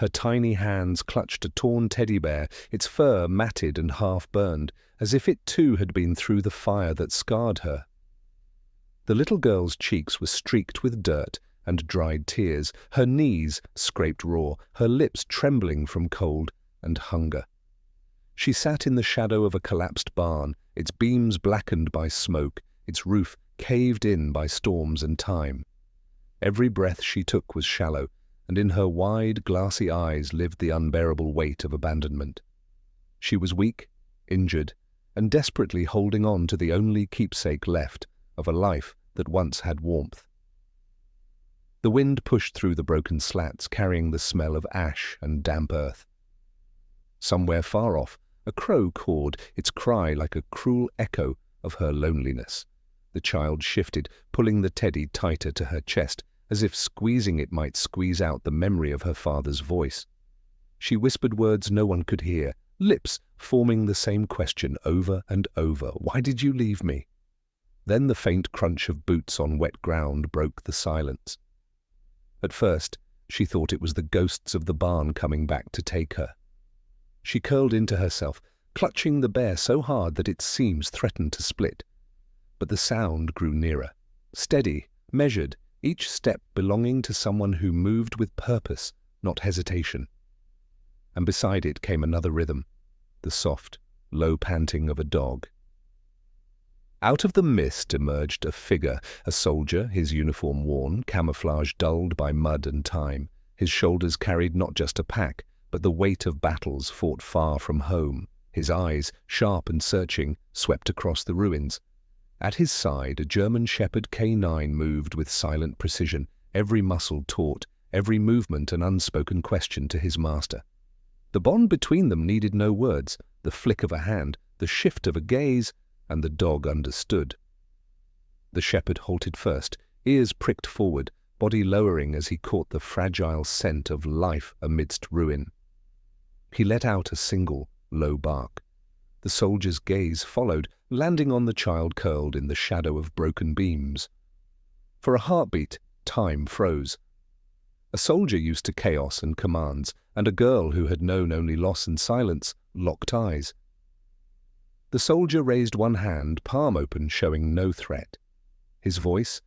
Her tiny hands clutched a torn teddy bear, its fur matted and half-burned, as if it too had been through the fire that scarred her. The little girl's cheeks were streaked with dirt and dried tears, her knees scraped raw, her lips trembling from cold and hunger. She sat in the shadow of a collapsed barn, its beams blackened by smoke, its roof caved in by storms and time. Every breath she took was shallow, and in her wide, glassy eyes lived the unbearable weight of abandonment. She was weak, injured, and desperately holding on to the only keepsake left of a life that once had warmth. The wind pushed through the broken slats, carrying the smell of ash and damp earth. Somewhere far off, a crow cawed, its cry like a cruel echo of her loneliness. The child shifted, pulling the teddy tighter to her chest, as if squeezing it might squeeze out the memory of her father's voice. She whispered words no one could hear, lips forming the same question over and over. Why did you leave me? Then the faint crunch of boots on wet ground broke the silence. At first, she thought it was the ghosts of the barn coming back to take her. She curled into herself, clutching the bear so hard that its seams threatened to split. But the sound grew nearer, steady, measured, each step belonging to someone who moved with purpose, not hesitation. And beside it came another rhythm, the soft, low panting of a dog. Out of the mist emerged a figure, a soldier, his uniform worn, camouflage dulled by mud and time. His shoulders carried not just a pack, but the weight of battles fought far from home. His eyes, sharp and searching, swept across the ruins. At his side, a German Shepherd K9 moved with silent precision, every muscle taut, every movement an unspoken question to his master. The bond between them needed no words, the flick of a hand, the shift of a gaze, and the dog understood. The shepherd halted first, ears pricked forward, body lowering as he caught the fragile scent of life amidst ruin. He let out a single, low bark. The soldier's gaze followed, landing on the child curled in the shadow of broken beams. For a heartbeat, time froze. A soldier used to chaos and commands, and a girl who had known only loss and silence, locked eyes. The soldier raised one hand, palm open, showing no threat. His voice,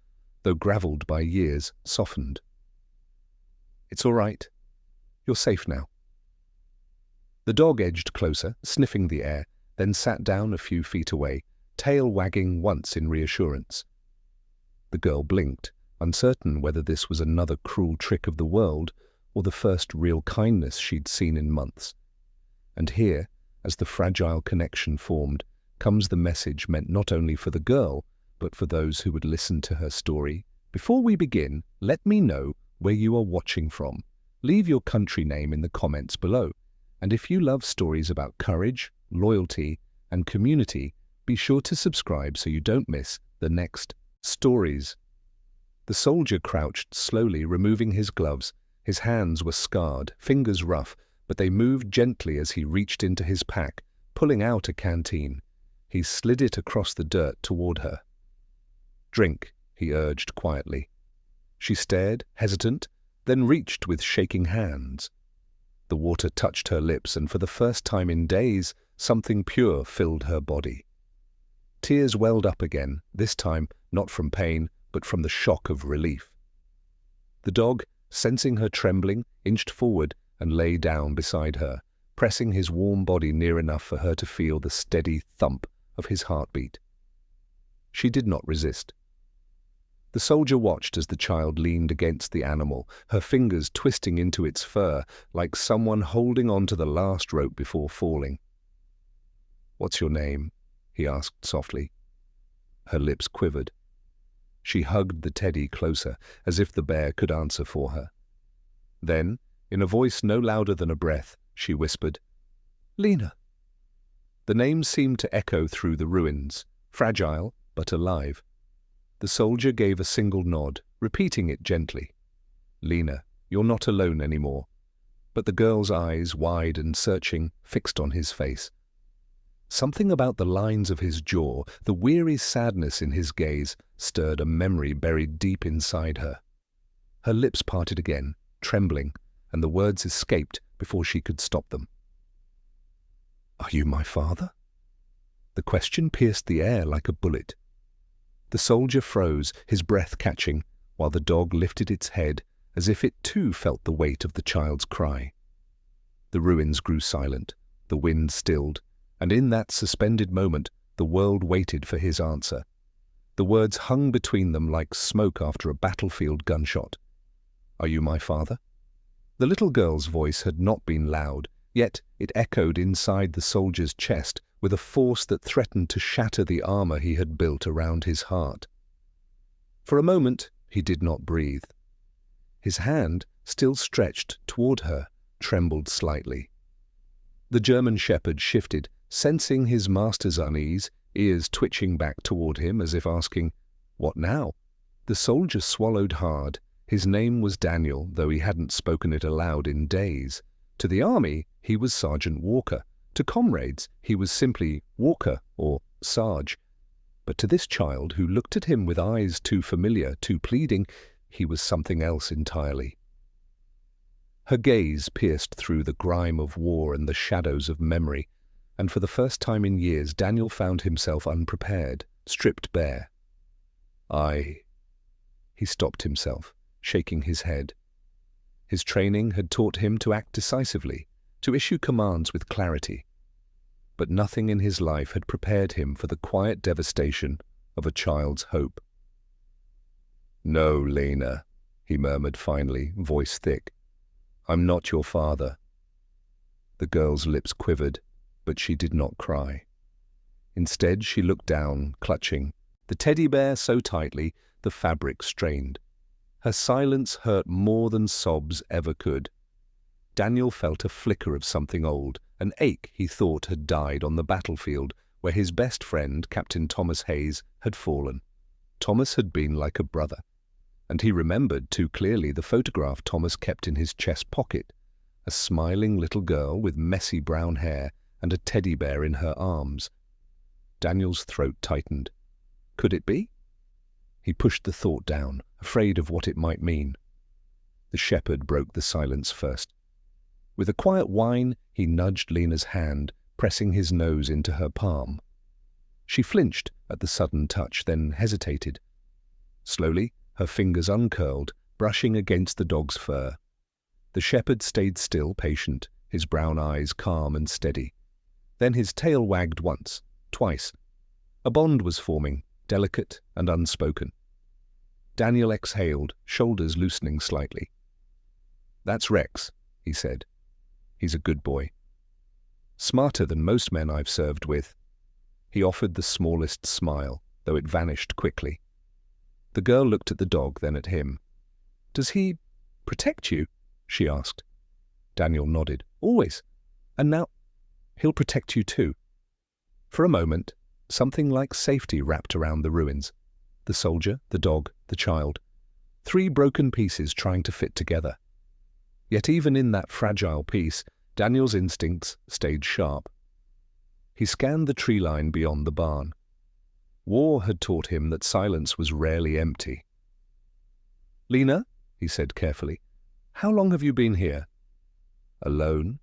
though gravelled by years, softened. "It's all right. You're safe now." The dog edged closer, sniffing the air, then sat down a few feet away, tail wagging once in reassurance. The girl blinked, uncertain whether this was another cruel trick of the world or the first real kindness she'd seen in months. And here, as the fragile connection formed, comes the message meant not only for the girl, but for those who would listen to her story. Before we begin, let me know where you are watching from. Leave your country name in the comments below. And if you love stories about courage, loyalty, and community, be sure to subscribe so you don't miss the next stories. The soldier crouched slowly, removing his gloves. His hands were scarred, fingers rough, but they moved gently as he reached into his pack, pulling out a canteen. He slid it across the dirt toward her. "Drink," he urged quietly. She stared, hesitant, then reached with shaking hands. The water touched her lips, and for the first time in days, something pure filled her body. Tears welled up again, this time not from pain, but from the shock of relief. The dog, sensing her trembling, inched forward and lay down beside her, pressing his warm body near enough for her to feel the steady thump of his heartbeat. She did not resist. The soldier watched as the child leaned against the animal, her fingers twisting into its fur like someone holding on to the last rope before falling. "What's your name?" he asked softly. Her lips quivered. She hugged the teddy closer, as if the bear could answer for her. Then, in a voice no louder than a breath, she whispered, "Lena." The name seemed to echo through the ruins, fragile but alive. The soldier gave a single nod, repeating it gently. "Lena, you're not alone anymore." But the girl's eyes, wide and searching, fixed on his face. Something about the lines of his jaw, the weary sadness in his gaze, stirred a memory buried deep inside her. Her lips parted again, trembling, and the words escaped before she could stop them. "Are you my father?" The question pierced the air like a bullet. The soldier froze, his breath catching, while the dog lifted its head as if it too felt the weight of the child's cry. The ruins grew silent, the wind stilled, and in that suspended moment the world waited for his answer. The words hung between them like smoke after a battlefield gunshot. "Are you my father?" The little girl's voice had not been loud, yet it echoed inside the soldier's chest with a force that threatened to shatter the armor he had built around his heart. For a moment he did not breathe. His hand, still stretched toward her, trembled slightly. The German shepherd shifted, sensing his master's unease, ears twitching back toward him as if asking, "What now?" The soldier swallowed hard. His name was Daniel, though he hadn't spoken it aloud in days. To the army, he was Sergeant Walker. To comrades, he was simply Walker or Sarge. But to this child, who looked at him with eyes too familiar, too pleading, he was something else entirely. Her gaze pierced through the grime of war and the shadows of memory, and for the first time in years Daniel found himself unprepared, stripped bare. He stopped himself, shaking his head. His training had taught him to act decisively, to issue commands with clarity. But nothing in his life had prepared him for the quiet devastation of a child's hope. "No, Lena," he murmured finally, voice thick. "I'm not your father." The girl's lips quivered, but she did not cry. Instead, she looked down, clutching the teddy bear so tightly the fabric strained. Her silence hurt more than sobs ever could. Daniel felt a flicker of something old, an ache he thought had died on the battlefield where his best friend, Captain Thomas Hayes, had fallen. Thomas had been like a brother, and he remembered too clearly the photograph Thomas kept in his chest pocket, a smiling little girl with messy brown hair and a teddy bear in her arms. Daniel's throat tightened. Could it be? He pushed the thought down, afraid of what it might mean. The shepherd broke the silence first. With a quiet whine, he nudged Lena's hand, pressing his nose into her palm. She flinched at the sudden touch, then hesitated. Slowly, her fingers uncurled, brushing against the dog's fur. The shepherd stayed still, patient, his brown eyes calm and steady. Then his tail wagged once, twice. A bond was forming, delicate and unspoken. Daniel exhaled, shoulders loosening slightly. "That's Rex," he said. "He's a good boy. Smarter than most men I've served with." He offered the smallest smile, though it vanished quickly. The girl looked at the dog, then at him. "Does he protect you?" she asked. Daniel nodded. "Always. And now he'll protect you too." For a moment, something like safety wrapped around the ruins. The soldier, the dog, the child. 3 broken pieces trying to fit together. Yet even in that fragile piece, Daniel's instincts stayed sharp. He scanned the tree line beyond the barn. War had taught him that silence was rarely empty. "Lena," he said carefully, "how long have you been here?" "Alone?"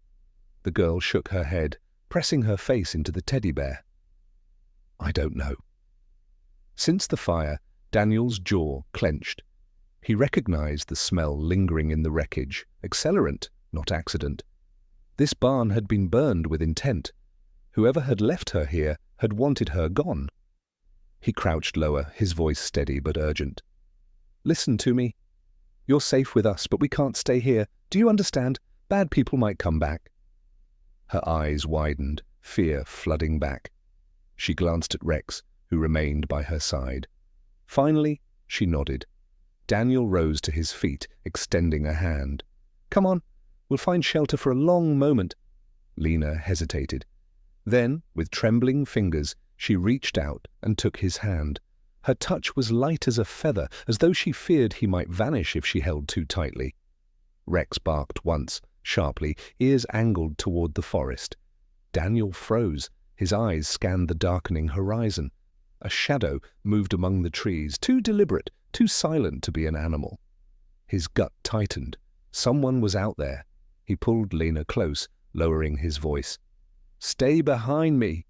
The girl shook her head, pressing her face into the teddy bear. "I don't know." Since the fire, Daniel's jaw clenched. He recognized the smell lingering in the wreckage, accelerant, not accident. This barn had been burned with intent. Whoever had left her here had wanted her gone. He crouched lower, his voice steady but urgent. "Listen to me. You're safe with us, but we can't stay here. Do you understand? Bad people might come back." Her eyes widened, fear flooding back. She glanced at Rex, who remained by her side. Finally, she nodded. Daniel rose to his feet, extending a hand. "Come on, we'll find shelter for a long moment." Lena hesitated. Then, with trembling fingers, she reached out and took his hand. Her touch was light as a feather, as though she feared he might vanish if she held too tightly. Rex barked once, sharply, ears angled toward the forest. Daniel froze. His eyes scanned the darkening horizon. A shadow moved among the trees, too deliberate, too silent to be an animal. His gut tightened. Someone was out there. He pulled Lena close, lowering his voice. "Stay behind me!"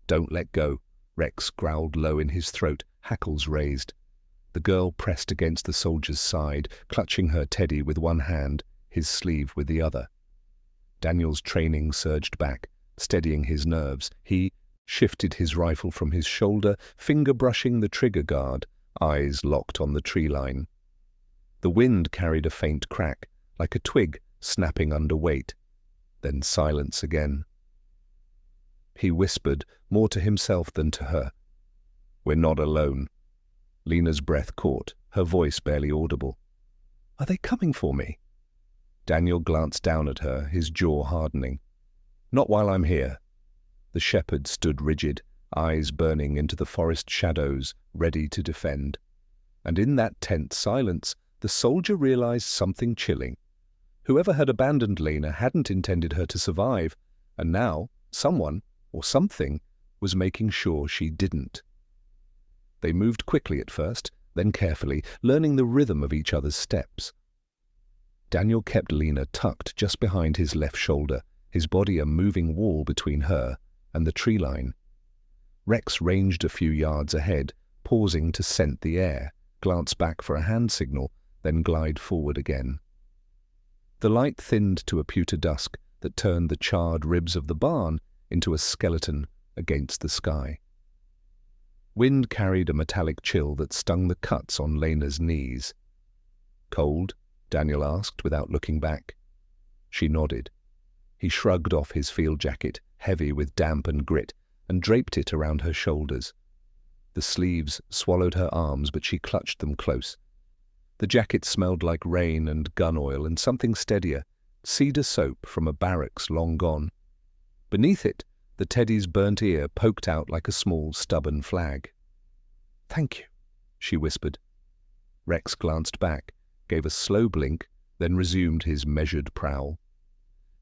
"Don't let go," Rex growled low in his throat, hackles raised. The girl pressed against the soldier's side, clutching her teddy with one hand, his sleeve with the other. Daniel's training surged back, steadying his nerves. He shifted his rifle from his shoulder, finger brushing the trigger guard, eyes locked on the tree line. The wind carried a faint crack, like a twig snapping under weight. Then silence again. He whispered, more to himself than to her. "We're not alone." Lena's breath caught, her voice barely audible. "Are they coming for me?" Daniel glanced down at her, his jaw hardening. "Not while I'm here." The shepherd stood rigid, eyes burning into the forest shadows, ready to defend. And in that tense silence, the soldier realized something chilling. Whoever had abandoned Lena hadn't intended her to survive, and now someone, or something, was making sure she didn't. They moved quickly at first, then carefully, learning the rhythm of each other's steps. Daniel kept Lena tucked just behind his left shoulder, his body a moving wall between her and the tree line. Rex ranged a few yards ahead, pausing to scent the air, glance back for a hand signal, then glide forward again. The light thinned to a pewter dusk that turned the charred ribs of the barn into a skeleton against the sky. Wind carried a metallic chill that stung the cuts on Lena's knees. "Cold?" Daniel asked without looking back. She nodded. He shrugged off his field jacket, heavy with damp and grit, and draped it around her shoulders. The sleeves swallowed her arms, but she clutched them close. The jacket smelled like rain and gun oil and something steadier, cedar soap from a barracks long gone. Beneath it, the teddy's burnt ear poked out like a small stubborn flag. "Thank you," she whispered. Rex glanced back, gave a slow blink, then resumed his measured prowl.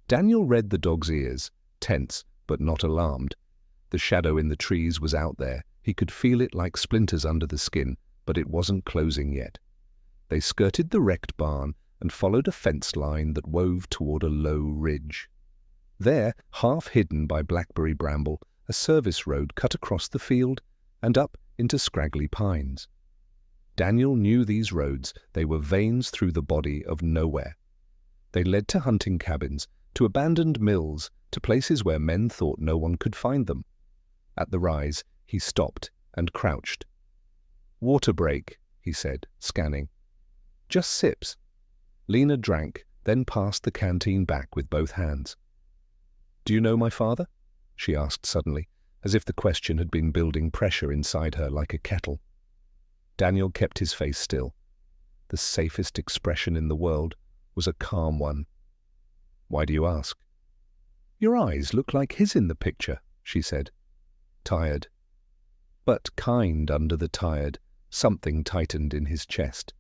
Daniel read the dog's ears, tense but not alarmed. The shadow in the trees was out there. He could feel it like splinters under the skin, but it wasn't closing yet. They skirted the wrecked barn and followed a fence line that wove toward a low ridge. There, half hidden by blackberry bramble, a service road cut across the field and up into scraggly pines. Daniel knew these roads. They were veins through the body of nowhere. They led to hunting cabins, to abandoned mills, to places where men thought no one could find them. At the rise, he stopped and crouched. "Water break," he said, scanning. "Just sips." Lena drank, then passed the canteen back with both hands. "Do you know my father?" she asked suddenly, as if the question had been building pressure inside her like a kettle. Daniel kept his face still. The safest expression in the world was a calm one. "Why do you ask?" "Your eyes look like his in the picture," she said. Tired. But kind under the tired, something tightened in his chest.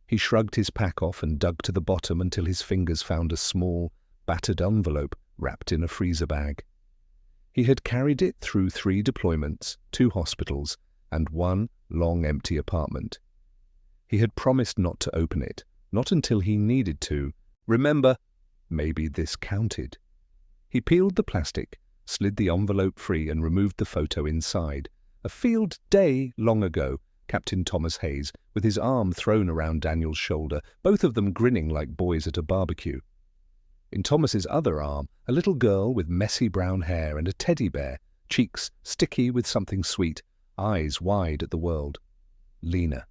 He shrugged his pack off and dug to the bottom until his fingers found a small, battered envelope wrapped in a freezer bag. He had carried it through 3 deployments, 2 hospitals, and 1 long empty apartment. He had promised not to open it, not until he needed to. Remember, maybe this counted. He peeled the plastic, slid the envelope free and removed the photo inside. A field day long ago, Captain Thomas Hayes, with his arm thrown around Daniel's shoulder, both of them grinning like boys at a barbecue. In Thomas's other arm, a little girl with messy brown hair and a teddy bear, cheeks sticky with something sweet, eyes wide at the world. Lena.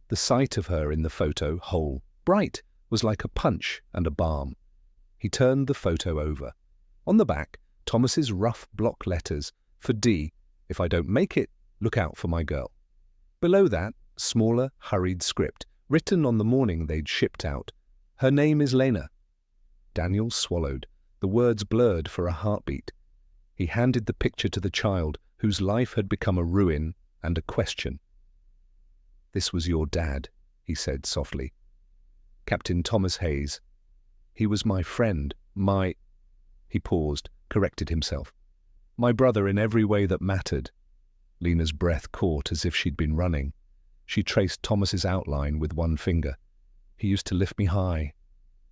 The sight of her in the photo, whole, bright, was like a punch and a balm. He turned the photo over. On the back, Thomas's rough block letters, for D, "If I don't make it, look out for my girl." Below that, smaller, hurried script, written on the morning they'd shipped out. "Her name is Lena." Daniel swallowed, the words blurred for a heartbeat. He handed the picture to the child, whose life had become a ruin and a question. "This was your dad," he said softly. "Captain Thomas Hayes. He was my friend, my—" He paused, corrected himself. "My brother in every way that mattered." Lena's breath caught as if she'd been running. She traced Thomas's outline with one finger. "He used to lift me high,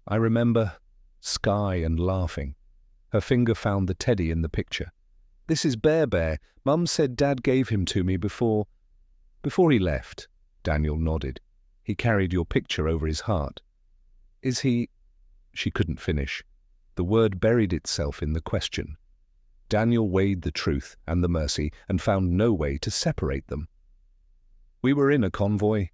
I remember sky and laughing. Her finger found the teddy in the picture. This is Bear Bear. Mum said Dad gave him to me before he left. Daniel nodded. He carried your picture over his heart. Is he... She couldn't finish. The word buried itself in the question. Daniel weighed the truth and the mercy and found no way to separate them. We were in a convoy.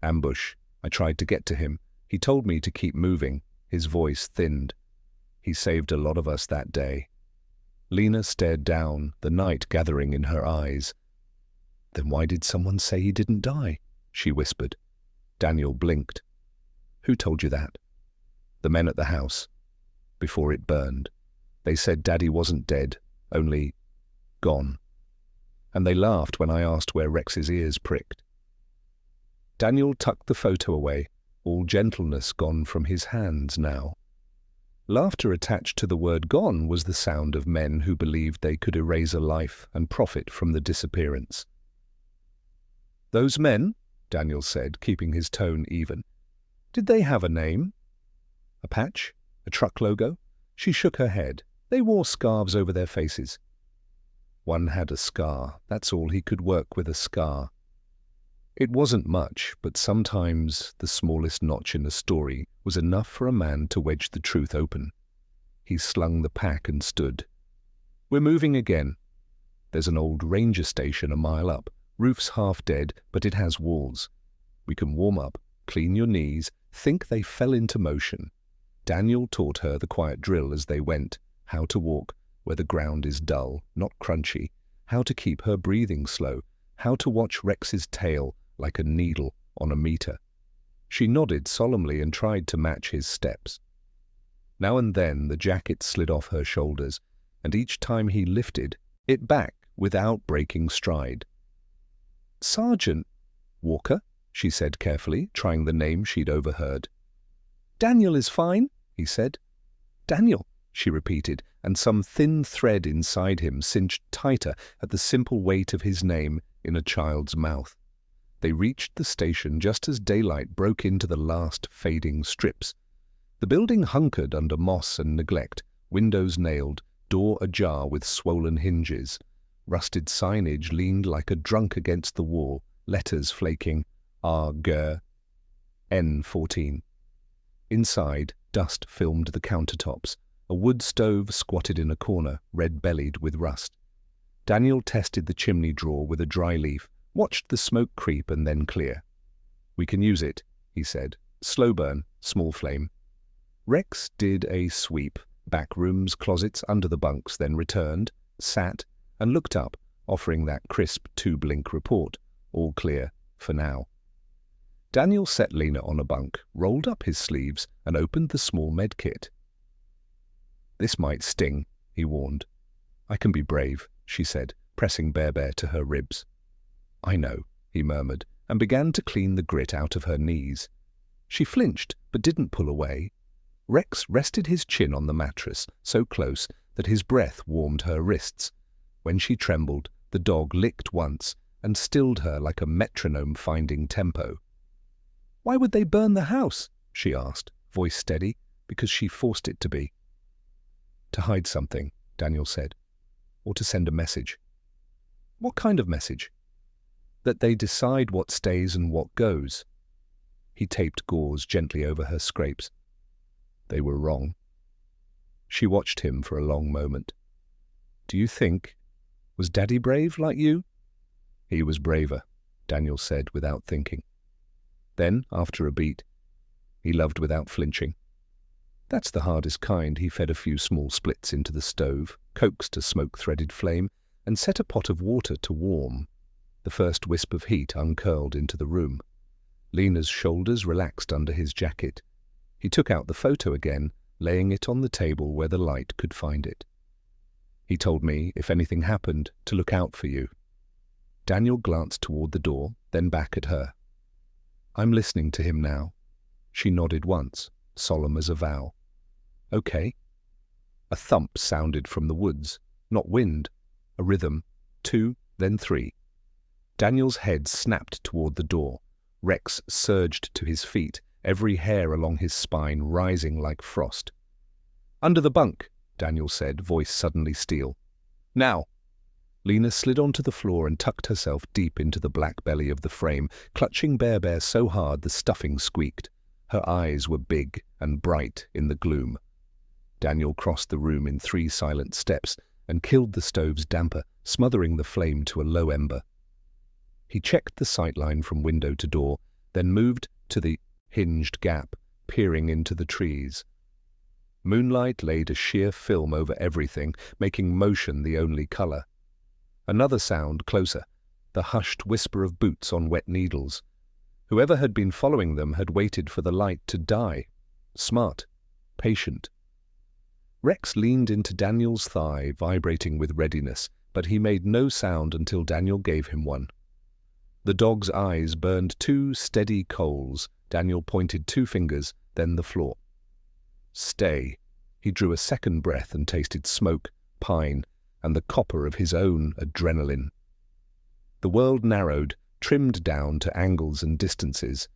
Ambush. I tried to get to him. He told me to keep moving. His voice thinned. He saved a lot of us that day. Lena stared down, the night gathering in her eyes. Then why did someone say he didn't die? She whispered. Daniel blinked. Who told you that? The men at the house. Before it burned. They said Daddy wasn't dead, only gone. And they laughed when I asked where Rex's ears pricked. Daniel tucked the photo away, all gentleness gone from his hands now. Laughter attached to the word gone was the sound of men who believed they could erase a life and profit from the disappearance. Those men, Daniel said, keeping his tone even, did they have a name? A patch? A truck logo? She shook her head. They wore scarves over their faces. One had a scar. That's all. He could work with a scar. It wasn't much, but sometimes the smallest notch in a story was enough for a man to wedge the truth open. He slung the pack and stood. We're moving again. There's an old ranger station a mile up. Roof's half dead, but it has walls. We can warm up, clean your knees, think they fell into motion. Daniel taught her the quiet drill as they went, how to walk where the ground is dull, not crunchy, how to keep her breathing slow, how to watch Rex's tail like a needle on a meter. She nodded solemnly and tried to match his steps. Now and then the jacket slid off her shoulders, and each time he lifted it back without breaking stride. Sergeant Walker, she said carefully, trying the name she'd overheard. Daniel is fine, he said. Daniel, she repeated, and some thin thread inside him cinched tighter at the simple weight of his name in a child's mouth. They reached the station just as daylight broke into the last fading strips. The building hunkered under moss and neglect, windows nailed, door ajar with swollen hinges. Rusted signage leaned like a drunk against the wall, letters flaking, R.G. N14. Inside, dust filmed the countertops. A wood stove squatted in a corner, red-bellied with rust. Daniel tested the chimney drawer with a dry leaf, watched the smoke creep and then clear. We can use it, he said. Slow burn, small flame. Rex did a sweep, back rooms, closets, under the bunks, then returned, sat, and looked up, offering that crisp two-blink report. All clear, for now. Daniel set Lena on a bunk, rolled up his sleeves, and opened the small medkit. This might sting, he warned. I can be brave, she said, pressing Bear Bear to her ribs. I know, he murmured, and began to clean the grit out of her knees. She flinched, but didn't pull away. Rex rested his chin on the mattress, so close that his breath warmed her wrists. When she trembled, the dog licked once and stilled her like a metronome finding tempo. Why would they burn the house? She asked, voice steady, because she forced it to be. To hide something, Daniel said, or to send a message. What kind of message? That they decide what stays and what goes. He taped gauze gently over her scrapes. They were wrong. She watched him for a long moment. Do you think? Was Daddy brave like you? He was braver, Daniel said without thinking. Then, after a beat, he loved without flinching. That's the hardest kind. He fed a few small splits into the stove, coaxed a smoke-threaded flame, and set a pot of water to warm. The first wisp of heat uncurled into the room. Lena's shoulders relaxed under his jacket. He took out the photo again, laying it on the table where the light could find it. He told me, if anything happened, to look out for you. Daniel glanced toward the door, then back at her. I'm listening to him now. She nodded once, solemn as a vow. Okay. A thump sounded from the woods, not wind. A rhythm, 2, then 3. Daniel's head snapped toward the door. Rex surged to his feet, every hair along his spine rising like frost. "Under the bunk," Daniel said, voice suddenly steel. "Now!" Lena slid onto the floor and tucked herself deep into the black belly of the frame, clutching Bear so hard the stuffing squeaked. Her eyes were big and bright in the gloom. Daniel crossed the room in 3 silent steps and killed the stove's damper, smothering the flame to a low ember. He checked the sightline from window to door, then moved to the hinged gap, peering into the trees. Moonlight laid a sheer film over everything, making motion the only color. Another sound closer, the hushed whisper of boots on wet needles. Whoever had been following them had waited for the light to die. Smart, patient. Rex leaned into Daniel's thigh, vibrating with readiness, but he made no sound until Daniel gave him one. The dog's eyes burned 2 steady coals. Daniel pointed 2 fingers, then the floor. "Stay." He drew a second breath and tasted smoke, pine, and the copper of his own adrenaline. The world narrowed, trimmed down to angles and distances.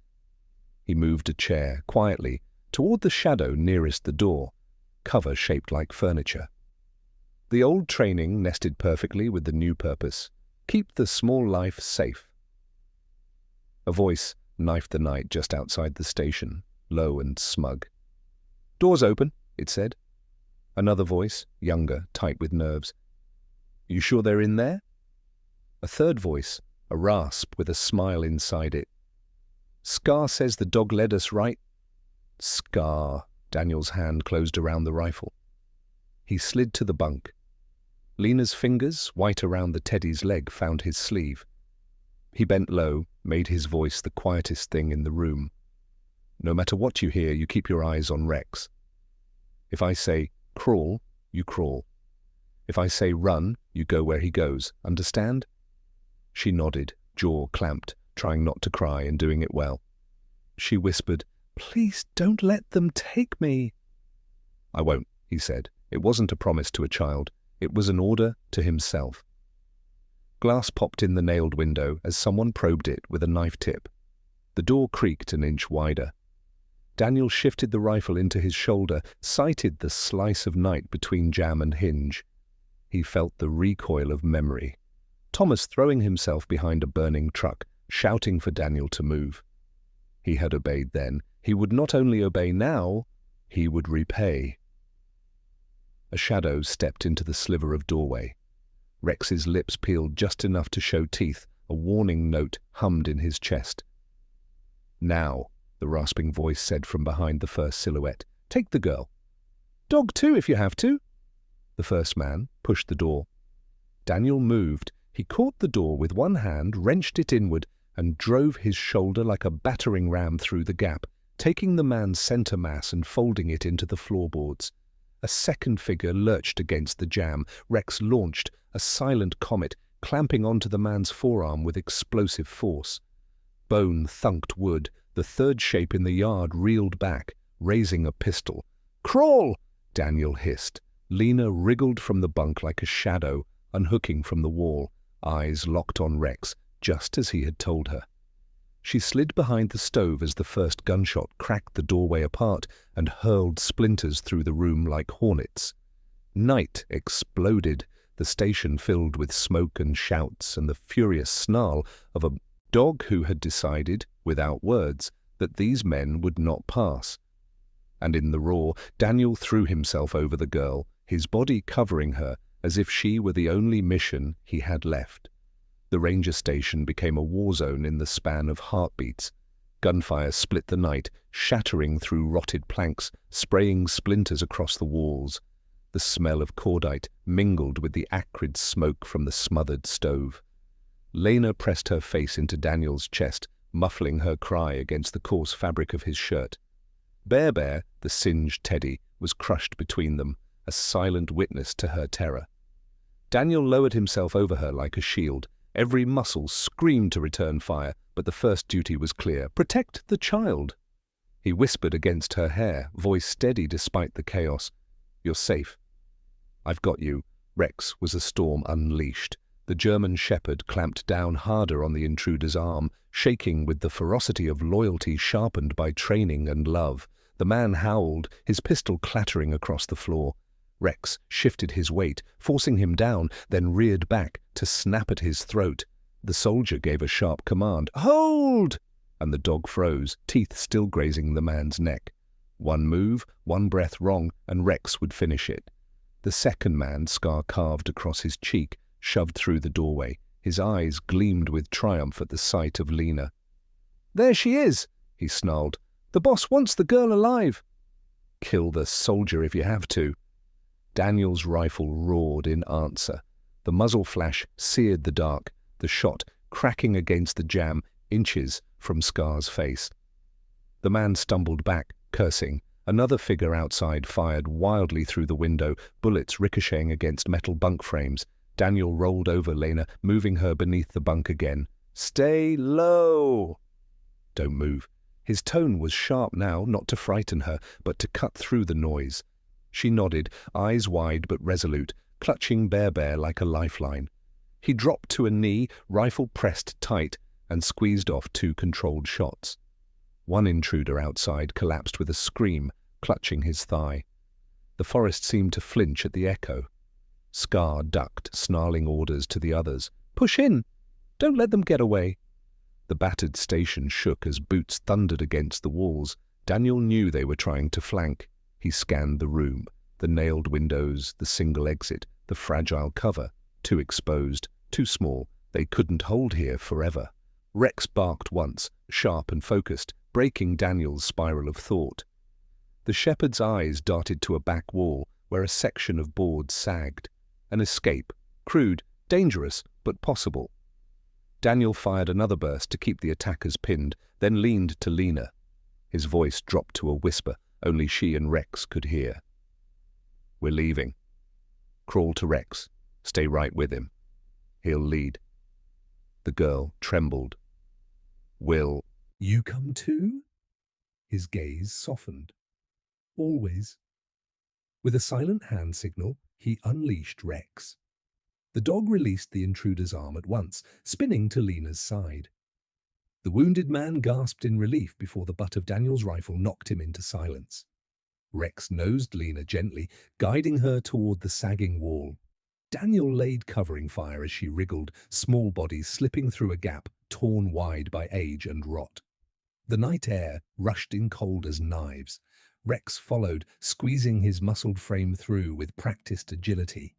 He moved a chair, quietly, toward the shadow nearest the door, cover shaped like furniture. The old training nested perfectly with the new purpose: keep the small life safe. A voice knifed the night just outside the station, low and smug. "Door's open," it said. Another voice, younger, tight with nerves. "You sure they're in there?" A third voice, a rasp with a smile inside it. "Scar says the dog led us right." Scar. Daniel's hand closed around the rifle. He slid to the bunk. Lena's fingers, white around the teddy's leg, found his sleeve. He bent low, made his voice the quietest thing in the room. "No matter what you hear, you keep your eyes on Rex. If I say crawl, you crawl. If I say run, you go where he goes. Understand?" She nodded, jaw clamped, trying not to cry and doing it well. She whispered, "Please don't let them take me." "I won't," he said. It wasn't a promise to a child. It was an order to himself. Glass popped in the nailed window as someone probed it with a knife tip. The door creaked an inch wider. Daniel shifted the rifle into his shoulder, sighted the slice of night between jamb and hinge. He felt the recoil of memory. Thomas throwing himself behind a burning truck, shouting for Daniel to move. He had obeyed then. He would not only obey now, he would repay. A shadow stepped into the sliver of doorway. Rex's lips peeled just enough to show teeth. A warning note hummed in his chest. "Now," the rasping voice said from behind the first silhouette. "Take the girl." "Dog too, if you have to." The first man pushed the door. Daniel moved. He caught the door with one hand, wrenched it inward, and drove his shoulder like a battering ram through the gap, taking the man's center mass and folding it into the floorboards. A second figure lurched against the jam. Rex launched, a silent comet, clamping onto the man's forearm with explosive force. Bone thunked wood. The third shape in the yard reeled back, raising a pistol. "Crawl!" Daniel hissed. Lena wriggled from the bunk like a shadow, unhooking from the wall, eyes locked on Rex, just as he had told her. She slid behind the stove as the first gunshot cracked the doorway apart and hurled splinters through the room like hornets. Night exploded, the station filled with smoke and shouts and the furious snarl of a dog who had decided, without words, that these men would not pass. And in the roar, Daniel threw himself over the girl, his body covering her as if she were the only mission he had left. The ranger station became a war zone in the span of heartbeats. Gunfire split the night, shattering through rotted planks, spraying splinters across the walls. The smell of cordite mingled with the acrid smoke from the smothered stove. Lena pressed her face into Daniel's chest, muffling her cry against the coarse fabric of his shirt. Bear, the singed teddy, was crushed between them, a silent witness to her terror. Daniel lowered himself over her like a shield. Every muscle screamed to return fire, but the first duty was clear: protect the child. He whispered against her hair, voice steady despite the chaos. "You're safe. I've got you." Rex was a storm unleashed. The German shepherd clamped down harder on the intruder's arm, shaking with the ferocity of loyalty sharpened by training and love. The man howled, his pistol clattering across the floor. Rex shifted his weight, forcing him down, then reared back to snap at his throat. The soldier gave a sharp command, "Hold!" and the dog froze, teeth still grazing the man's neck. One move, one breath wrong, and Rex would finish it. The second man, scar carved across his cheek, shoved through the doorway. His eyes gleamed with triumph at the sight of Lena. "There she is," he snarled. "The boss wants the girl alive." "Kill the soldier if you have to." Daniel's rifle roared in answer. The muzzle flash seared the dark, the shot cracking against the jamb inches from Scar's face. The man stumbled back, cursing. Another figure outside fired wildly through the window, bullets ricocheting against metal bunk frames. Daniel rolled over Lena, moving her beneath the bunk again. "Stay low!" "Don't move." His tone was sharp now, not to frighten her, but to cut through the noise. She nodded, eyes wide but resolute, clutching Bear like a lifeline. He dropped to a knee, rifle pressed tight, and squeezed off 2 controlled shots. One intruder outside collapsed with a scream, clutching his thigh. The forest seemed to flinch at the echo. Scar ducked, snarling orders to the others. "Push in! Don't let them get away!" The battered station shook as boots thundered against the walls. Daniel knew they were trying to flank. He scanned the room, the nailed windows, the single exit, the fragile cover. Too exposed, too small. They couldn't hold here forever. Rex barked once, sharp and focused, breaking Daniel's spiral of thought. The shepherd's eyes darted to a back wall where a section of board sagged. An escape, crude, dangerous, but possible. Daniel fired another burst to keep the attackers pinned, then leaned to Lena. His voice dropped to a whisper only she and Rex could hear. "We're leaving. Crawl to Rex. Stay right with him. He'll lead." The girl trembled. "Will you come too?" His gaze softened. "Always." With a silent hand signal, he unleashed Rex. The dog released the intruder's arm at once, spinning to Lena's side. The wounded man gasped in relief before the butt of Daniel's rifle knocked him into silence. Rex nosed Lena gently, guiding her toward the sagging wall. Daniel laid covering fire as she wriggled, small body slipping through a gap torn wide by age and rot. The night air rushed in cold as knives. Rex followed, squeezing his muscled frame through with practiced agility.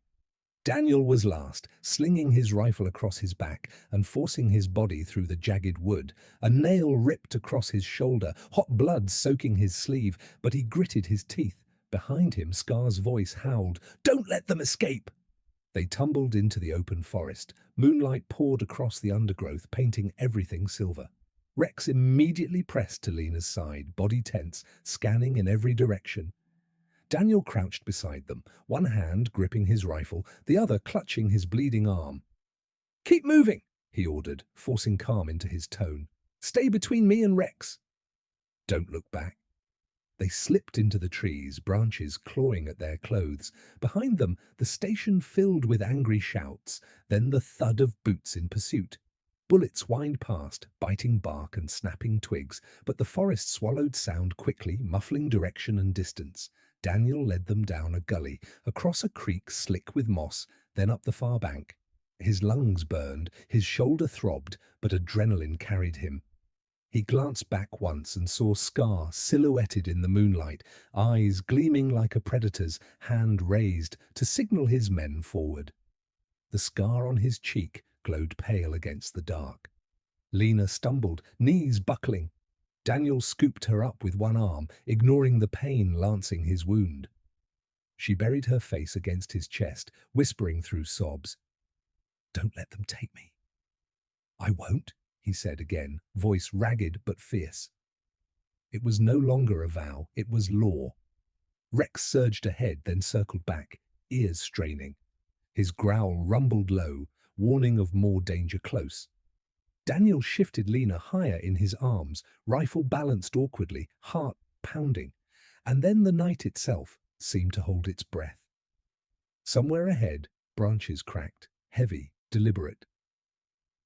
Daniel was last, slinging his rifle across his back and forcing his body through the jagged wood. A nail ripped across his shoulder, hot blood soaking his sleeve, but he gritted his teeth. Behind him, Scar's voice howled, "Don't let them escape!" They tumbled into the open forest. Moonlight poured across the undergrowth, painting everything silver. Rex immediately pressed to Lena's side, body tense, scanning in every direction. Daniel crouched beside them, one hand gripping his rifle, the other clutching his bleeding arm. "Keep moving," he ordered, forcing calm into his tone. "Stay between me and Rex." "Don't look back." They slipped into the trees, branches clawing at their clothes. Behind them, the station filled with angry shouts, then the thud of boots in pursuit. Bullets whined past, biting bark and snapping twigs, but the forest swallowed sound quickly, muffling direction and distance. Daniel led them down a gully, across a creek slick with moss, then up the far bank. His lungs burned, his shoulder throbbed, but adrenaline carried him. He glanced back once and saw Scar silhouetted in the moonlight, eyes gleaming like a predator's, hand raised to signal his men forward. The scar on his cheek glowed pale against the dark. Lena stumbled, knees buckling. Daniel scooped her up with one arm, ignoring the pain lancing his wound. She buried her face against his chest, whispering through sobs, "Don't let them take me." "I won't," he said again, voice ragged but fierce. It was no longer a vow, it was law. Rex surged ahead, then circled back, ears straining. His growl rumbled low, warning of more danger close. Daniel shifted Lena higher in his arms, rifle balanced awkwardly, heart pounding. And then the night itself seemed to hold its breath. Somewhere ahead, branches cracked, heavy, deliberate.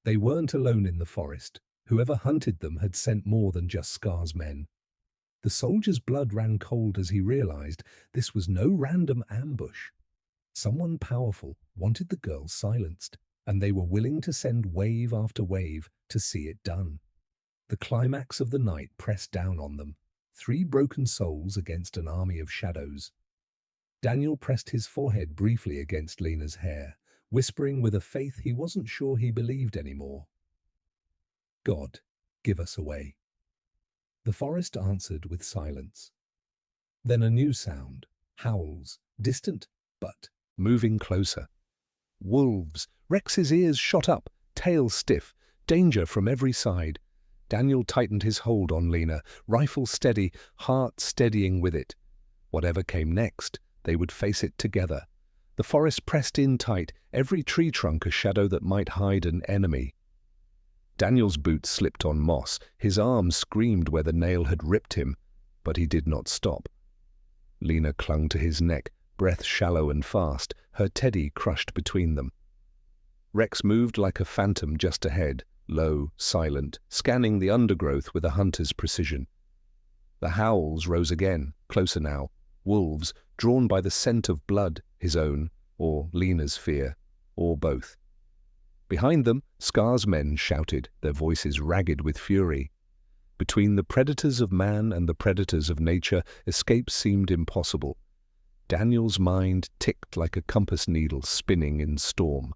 They weren't alone in the forest. Whoever hunted them had sent more than just Scar's men. The soldier's blood ran cold as he realized this was no random ambush. Someone powerful wanted the girls silenced, and they were willing to send wave after wave to see it done. The climax of the night pressed down on them, 3 broken souls against an army of shadows. Daniel pressed his forehead briefly against Lena's hair, whispering with a faith he wasn't sure he believed anymore. God, give us away. The forest answered with silence. Then a new sound, howls, distant, but moving closer. Wolves. Rex's ears shot up, tail stiff, danger from every side. Daniel tightened his hold on Lena, rifle steady, heart steadying with it. Whatever came next, they would face it together. The forest pressed in tight, every tree trunk a shadow that might hide an enemy. Daniel's boots slipped on moss, his arm screamed where the nail had ripped him, but he did not stop. Lena clung to his neck, breath shallow and fast, her teddy crushed between them. Rex moved like a phantom just ahead, low, silent, scanning the undergrowth with a hunter's precision. The howls rose again, closer now, wolves, drawn by the scent of blood, his own, or Lena's fear, or both. Behind them, Scar's men shouted, their voices ragged with fury. Between the predators of man and the predators of nature, escape seemed impossible. Daniel's mind ticked like a compass needle spinning in storm.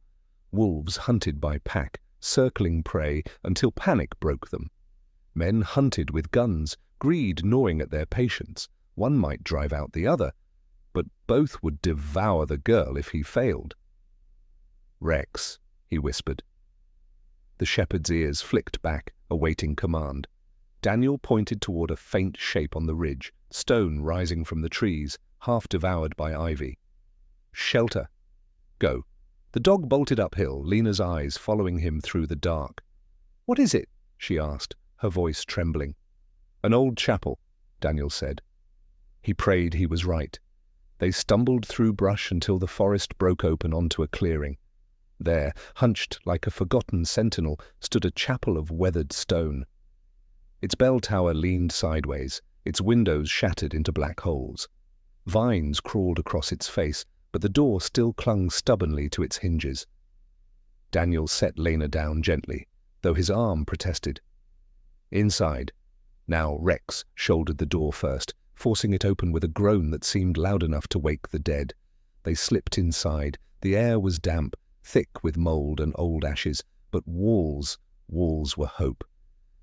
Wolves hunted by pack, circling prey until panic broke them. Men hunted with guns, greed gnawing at their patience. One might drive out the other, but both would devour the girl if he failed. "Rex," he whispered. The shepherd's ears flicked back, awaiting command. Daniel pointed toward a faint shape on the ridge, stone rising from the trees, half devoured by ivy. "Shelter. Go." The dog bolted uphill, Lena's eyes following him through the dark. "What is it?" she asked, her voice trembling. "An old chapel," Daniel said. He prayed he was right. They stumbled through brush until the forest broke open onto a clearing. There, hunched like a forgotten sentinel, stood a chapel of weathered stone. Its bell tower leaned sideways, its windows shattered into black holes. Vines crawled across its face, but the door still clung stubbornly to its hinges. Daniel set Lena down gently, though his arm protested. Inside. Now Rex shouldered the door first, forcing it open with a groan that seemed loud enough to wake the dead. They slipped inside. The air was damp, thick with mold and old ashes, but walls were hope.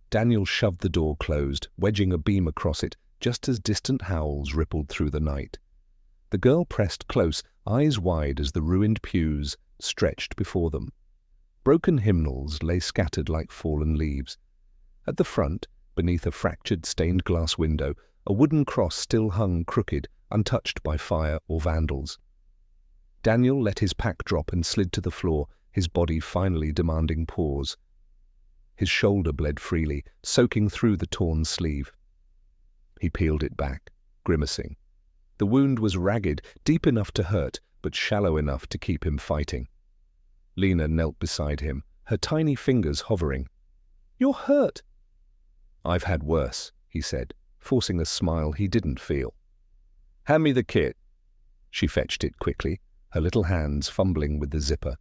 Daniel shoved the door closed, wedging a beam across it, just as distant howls rippled through the night. The girl pressed close, eyes wide as the ruined pews stretched before them. Broken hymnals lay scattered like fallen leaves. At the front, beneath a fractured stained glass window, a wooden cross still hung crooked, untouched by fire or vandals. Daniel let his pack drop and slid to the floor, his body finally demanding pause. His shoulder bled freely, soaking through the torn sleeve. He peeled it back, grimacing. The wound was ragged, deep enough to hurt, but shallow enough to keep him fighting. Lena knelt beside him, her tiny fingers hovering. "You're hurt." "I've had worse," he said, forcing a smile he didn't feel. "Hand me the kit." She fetched it quickly, her little hands fumbling with the zipper.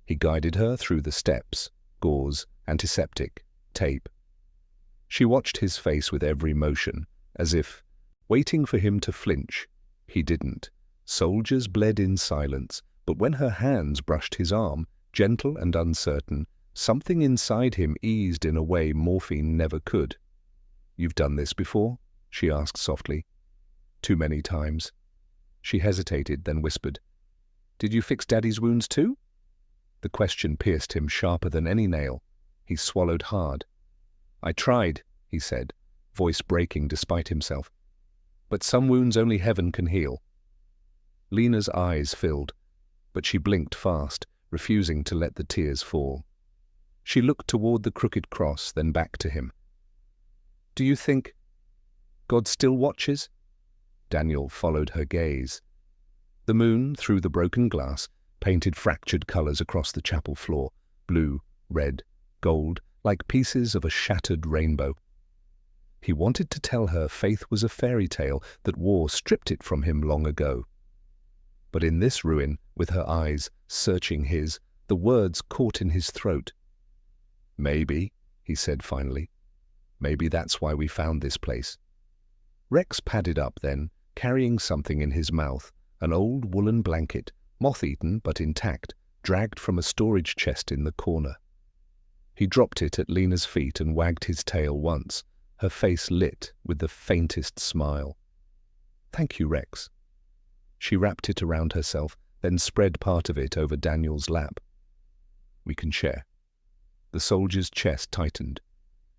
He guided her through the steps, gauze, antiseptic, tape. She watched his face with every motion, as if waiting for him to flinch. He didn't. Soldiers bled in silence, but when her hands brushed his arm, gentle and uncertain, something inside him eased in a way morphine never could. "You've done this before?" she asked softly. "Too many times." She hesitated, then whispered, "Did you fix Daddy's wounds too?" The question pierced him sharper than any nail. He swallowed hard. "I tried," he said, voice breaking despite himself. "But some wounds only heaven can heal." Lena's eyes filled, but she blinked fast, refusing to let the tears fall. She looked toward the crooked cross, then back to him. "Do you think God still watches?" Daniel followed her gaze. The moon, through the broken glass, painted fractured colors across the chapel floor, blue, red, gold, like pieces of a shattered rainbow. He wanted to tell her faith was a fairy tale, that war stripped it from him long ago. But in this ruin, with her eyes searching his, the words caught in his throat. "Maybe," he said finally. "Maybe that's why we found this place." Rex padded up then, carrying something in his mouth, an old woolen blanket, moth-eaten but intact, dragged from a storage chest in the corner. He dropped it at Lena's feet and wagged his tail once, her face lit with the faintest smile. "Thank you, Rex." She wrapped it around herself, then spread part of it over Daniel's lap. "We can share." The soldier's chest tightened.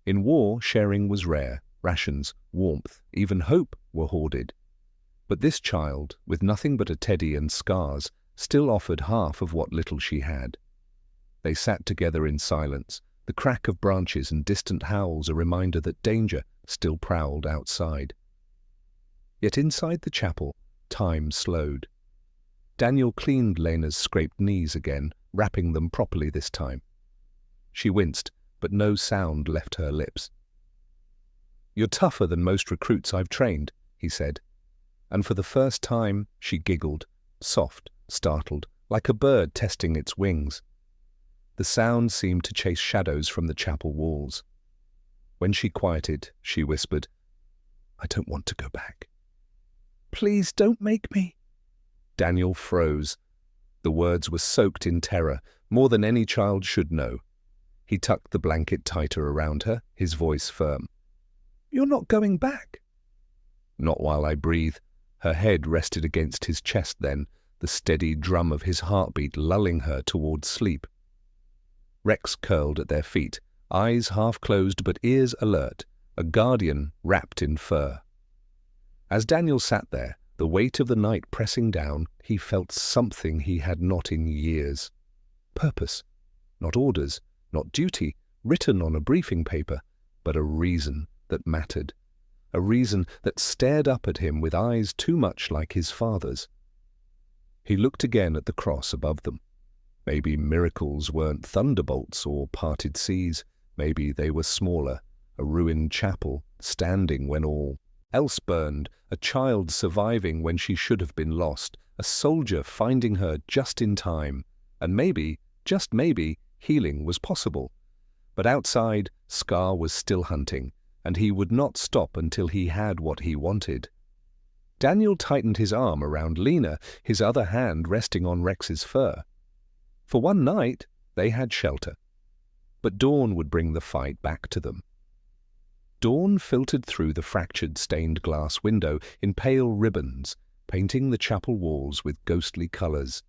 In war, sharing was rare. Rations, warmth, even hope were hoarded. But this child, with nothing but a teddy and scars, still offered half of what little she had. They sat together in silence, the crack of branches and distant howls a reminder that danger still prowled outside. Yet inside the chapel, time slowed. Daniel cleaned Lena's scraped knees again, wrapping them properly this time. She winced, but no sound left her lips. "You're tougher than most recruits I've trained," he said. And for the first time, she giggled, soft, startled, like a bird testing its wings. The sound seemed to chase shadows from the chapel walls. When she quieted, she whispered, "I don't want to go back." "Please don't make me." Daniel froze. The words were soaked in terror, more than any child should know. He tucked the blanket tighter around her, his voice firm. "You're not going back." "Not while I breathe." Her head rested against his chest then, the steady drum of his heartbeat lulling her towards sleep. Rex curled at their feet, eyes half closed but ears alert, a guardian wrapped in fur. As Daniel sat there, the weight of the night pressing down, he felt something he had not in years. Purpose. Not orders, not duty, written on a briefing paper, but a reason that mattered. A reason that stared up at him with eyes too much like his father's. He looked again at the cross above them. Maybe miracles weren't thunderbolts or parted seas. Maybe they were smaller, a ruined chapel, standing when all else burned, a child surviving when she should have been lost, a soldier finding her just in time, and maybe, just maybe, healing was possible. But outside, Scar was still hunting, and he would not stop until he had what he wanted. Daniel tightened his arm around Lena, his other hand resting on Rex's fur. For one night, they had shelter. But dawn would bring the fight back to them. Dawn filtered through the fractured stained glass window in pale ribbons, painting the chapel walls with ghostly colors.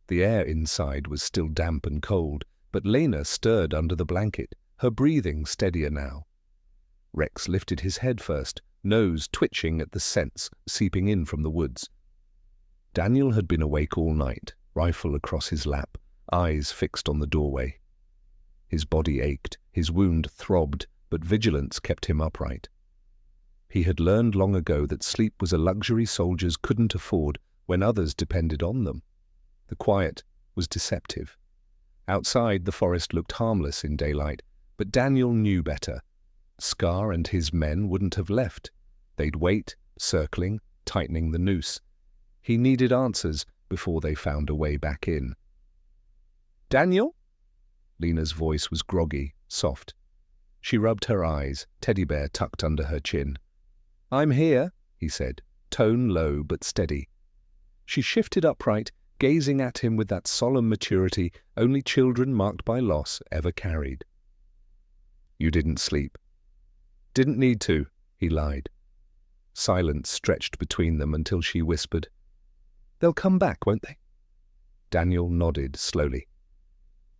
The air inside was still damp and cold, but Lena stirred under the blanket, her breathing steadier now. Rex lifted his head first, nose twitching at the scents seeping in from the woods. Daniel had been awake all night, rifle across his lap, eyes fixed on the doorway. His body ached, his wound throbbed, but vigilance kept him upright. He had learned long ago that sleep was a luxury soldiers couldn't afford when others depended on them. The quiet was deceptive. Outside, the forest looked harmless in daylight, but Daniel knew better. Scar and his men wouldn't have left. They'd wait, circling, tightening the noose. He needed answers before they found a way back in. "Daniel?" Lena's voice was groggy, soft. She rubbed her eyes, teddy bear tucked under her chin. "I'm here," he said, tone low but steady. She shifted upright, gazing at him with that solemn maturity only children marked by loss ever carried. "You didn't sleep." "Didn't need to," he lied. Silence stretched between them until she whispered, "They'll come back, won't they?" Daniel nodded slowly.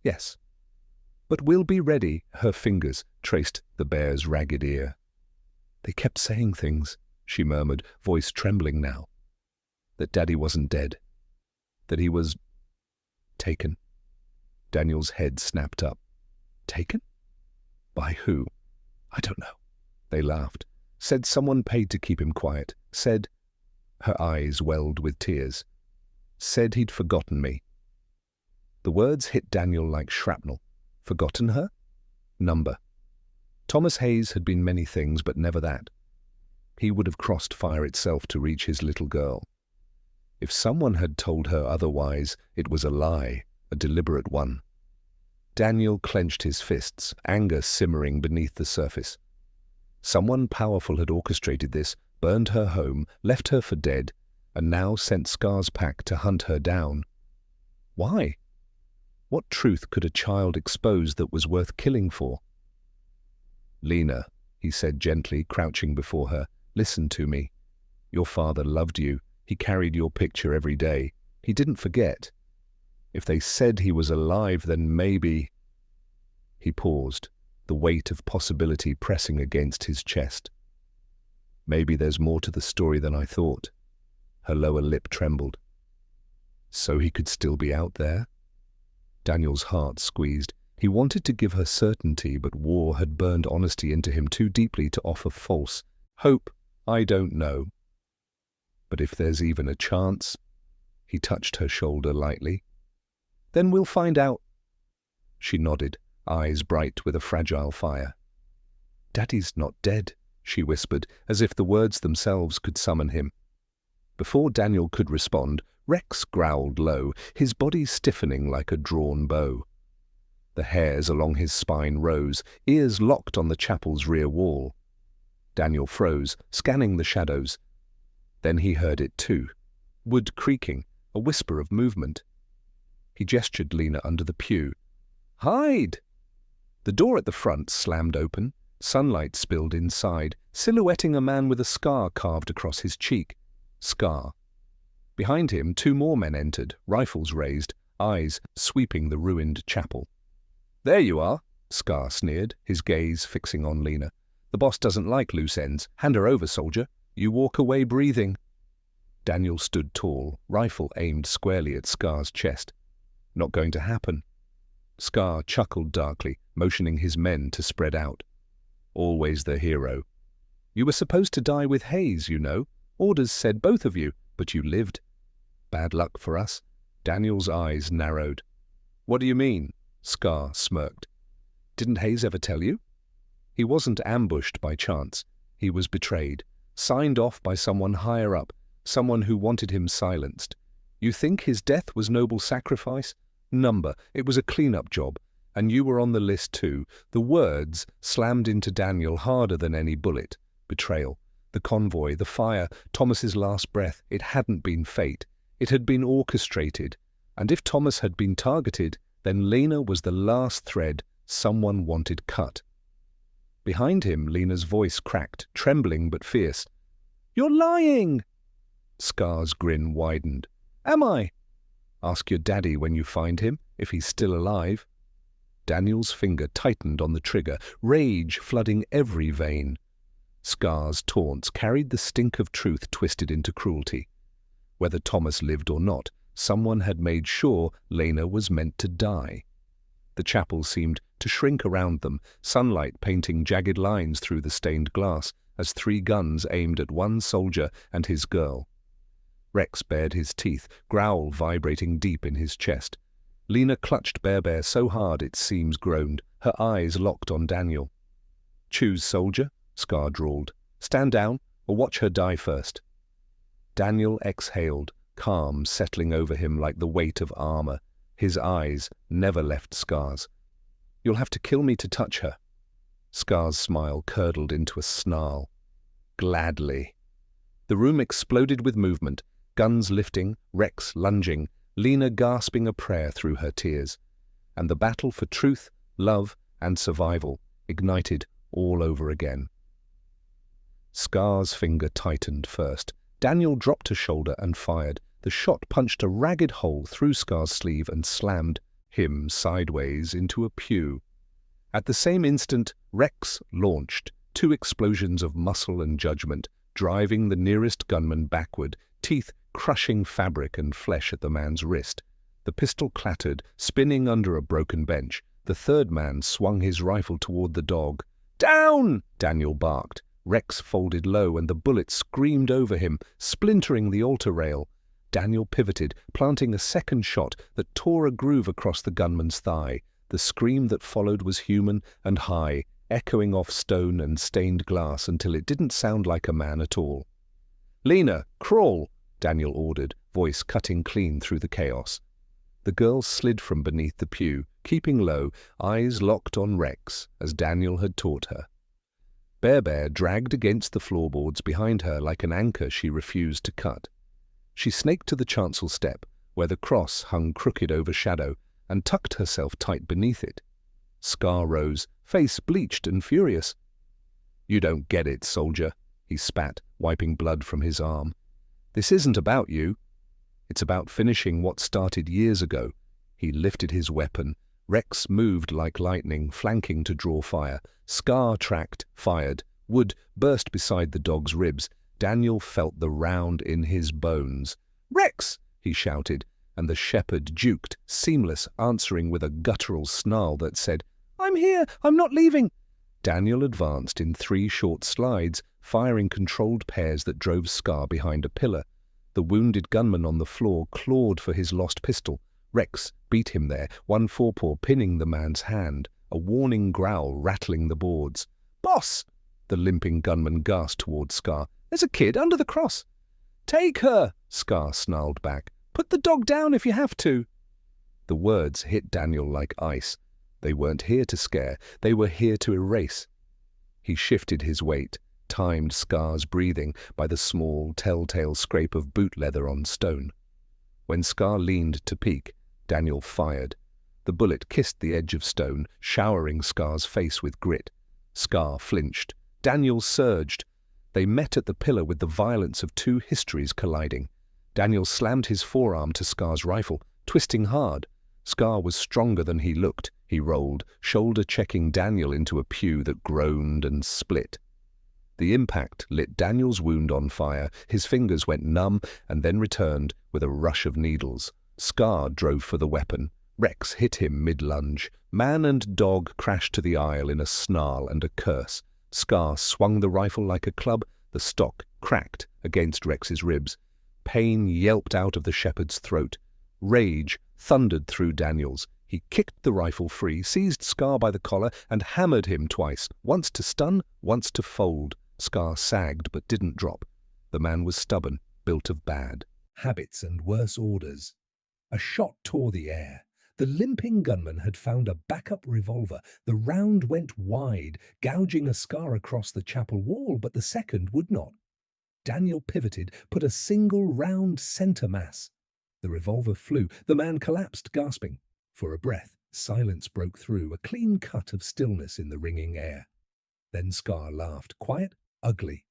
"Yes. But we'll be ready." Her fingers traced the bear's ragged ear. "They kept saying things," she murmured, voice trembling now. "That Daddy wasn't dead. That he was taken." Daniel's head snapped up. "Taken? By who?" "I don't know." They laughed. "Said someone paid to keep him quiet. Said—" Her eyes welled with tears. "Said he'd forgotten me. The words hit Daniel like shrapnel. Forgotten her? Number. Thomas Hayes had been many things, but never that. He would have crossed fire itself to reach his little girl. If someone had told her otherwise, it was a lie, a deliberate one. Daniel clenched his fists, anger simmering beneath the surface. Someone powerful had orchestrated this, burned her home, left her for dead, and now sent Scar's pack to hunt her down. Why? What truth could a child expose that was worth killing for? "Lena," he said gently, crouching before her, "listen to me. Your father loved you. He carried your picture every day. He didn't forget. If they said he was alive, then maybe—" He paused, the weight of possibility pressing against his chest. "Maybe there's more to the story than I thought." Her lower lip trembled. So he could still be out there? Daniel's heart squeezed. He wanted to give her certainty, but war had burned honesty into him too deeply to offer false hope. "I don't know. But if there's even a chance—" He touched her shoulder lightly. "Then we'll find out." She nodded, eyes bright with a fragile fire. "Daddy's not dead," she whispered, as if the words themselves could summon him. Before Daniel could respond, Rex growled low, his body stiffening like a drawn bow. The hairs along his spine rose, ears locked on the chapel's rear wall. Daniel froze, scanning the shadows. Then he heard it too. Wood creaking, a whisper of movement. He gestured Lena under the pew. "Hide!" The door at the front slammed open. Sunlight spilled inside, silhouetting a man with a scar carved across his cheek. Scar. Behind him, 2 more men entered, rifles raised, eyes sweeping the ruined chapel. "There you are," Scar sneered, his gaze fixing on Lena. "The boss doesn't like loose ends. Hand her over, soldier. You walk away breathing." Daniel stood tall, rifle aimed squarely at Scar's chest. "Not going to happen." Scar chuckled darkly, motioning his men to spread out. "Always the hero. You were supposed to die with Hayes, you know. Orders said both of you, but you lived. Bad luck for us." Daniel's eyes narrowed. "What do you mean?" Scar smirked. "Didn't Hayes ever tell you? He wasn't ambushed by chance. He was betrayed, signed off by someone higher up, someone who wanted him silenced. You think his death was noble sacrifice? Number, it was a clean-up job, and you were on the list too." The words slammed into Daniel harder than any bullet. Betrayal. The convoy, the fire, Thomas's last breath. It hadn't been fate. It had been orchestrated. And if Thomas had been targeted, then Lena was the last thread someone wanted cut. Behind him, Lena's voice cracked, trembling but fierce. "You're lying!" Scar's grin widened. "Am I?" "Ask your daddy when you find him, if he's still alive." Daniel's finger tightened on the trigger, rage flooding every vein. Scar's taunts carried the stink of truth twisted into cruelty. Whether Thomas lived or not, someone had made sure Lena was meant to die. The chapel seemed to shrink around them, sunlight painting jagged lines through the stained glass as 3 guns aimed at one soldier and his girl. Rex bared his teeth, growl vibrating deep in his chest. Lena clutched Bear so hard its seams groaned, her eyes locked on Daniel. "Choose, soldier," Scar drawled. "Stand down, or watch her die first." Daniel exhaled, calm settling over him like the weight of armor. His eyes never left Scar's. "You'll have to kill me to touch her." Scar's smile curdled into a snarl. "Gladly." The room exploded with movement, guns lifting, Rex lunging, Lena gasping a prayer through her tears. And the battle for truth, love, and survival ignited all over again. Scar's finger tightened first. Daniel dropped a shoulder and fired. The shot punched a ragged hole through Scar's sleeve and slammed him sideways into a pew. At the same instant, Rex launched, 2 explosions of muscle and judgment, driving the nearest gunman backward, teeth crushing fabric and flesh at the man's wrist. The pistol clattered, spinning under a broken bench. The 3rd man swung his rifle toward the dog. "Down!" Daniel barked. Rex folded low and the bullet screamed over him, splintering the altar rail. Daniel pivoted, planting a second shot that tore a groove across the gunman's thigh. The scream that followed was human and high, echoing off stone and stained glass until it didn't sound like a man at all. "Lena, crawl!" Daniel ordered, voice cutting clean through the chaos. The girl slid from beneath the pew, keeping low, eyes locked on Rex, as Daniel had taught her. Bear dragged against the floorboards behind her like an anchor she refused to cut. She snaked to the chancel step, where the cross hung crooked over shadow, and tucked herself tight beneath it. Scar rose, face bleached and furious. "You don't get it, soldier," he spat, wiping blood from his arm. "This isn't about you. It's about finishing what started years ago." He lifted his weapon. Rex moved like lightning, flanking to draw fire. Scar tracked, fired. Wood burst beside the dog's ribs. Daniel felt the round in his bones. "Rex!" he shouted, and the shepherd duked, seamless, answering with a guttural snarl that said, "I'm here! I'm not leaving!" Daniel advanced in 3 short slides, firing controlled pairs that drove Scar behind a pillar. The wounded gunman on the floor clawed for his lost pistol. Rex beat him there, one forepaw pinning the man's hand, a warning growl rattling the boards. "Boss!" the limping gunman gasped toward Scar. "There's a kid under the cross." "Take her!" Scar snarled back. "Put the dog down if you have to." The words hit Daniel like ice. They weren't here to scare, they were here to erase. He shifted his weight, timed Scar's breathing by the small, telltale scrape of boot leather on stone. When Scar leaned to peek, Daniel fired. The bullet kissed the edge of stone, showering Scar's face with grit. Scar flinched. Daniel surged. They met at the pillar with the violence of 2 histories colliding. Daniel slammed his forearm to Scar's rifle, twisting hard. Scar was stronger than he looked. He rolled, shoulder-checking Daniel into a pew that groaned and split. The impact lit Daniel's wound on fire. His fingers went numb and then returned with a rush of needles. Scar drove for the weapon. Rex hit him mid-lunge. Man and dog crashed to the aisle in a snarl and a curse. Scar swung the rifle like a club. The stock cracked against Rex's ribs. Pain yelped out of the shepherd's throat. Rage thundered through Daniel's. He kicked the rifle free, seized Scar by the collar, and hammered him twice, once to stun, once to fold. Scar sagged but didn't drop. The man was stubborn, built of bad habits and worse orders. A shot tore the air. The limping gunman had found a backup revolver. The round went wide, gouging a scar across the chapel wall, but the second would not. Daniel pivoted, put a single round center mass. The revolver flew. The man collapsed, gasping. For a breath, silence broke through, a clean cut of stillness in the ringing air. Then Scar laughed, quiet, ugly.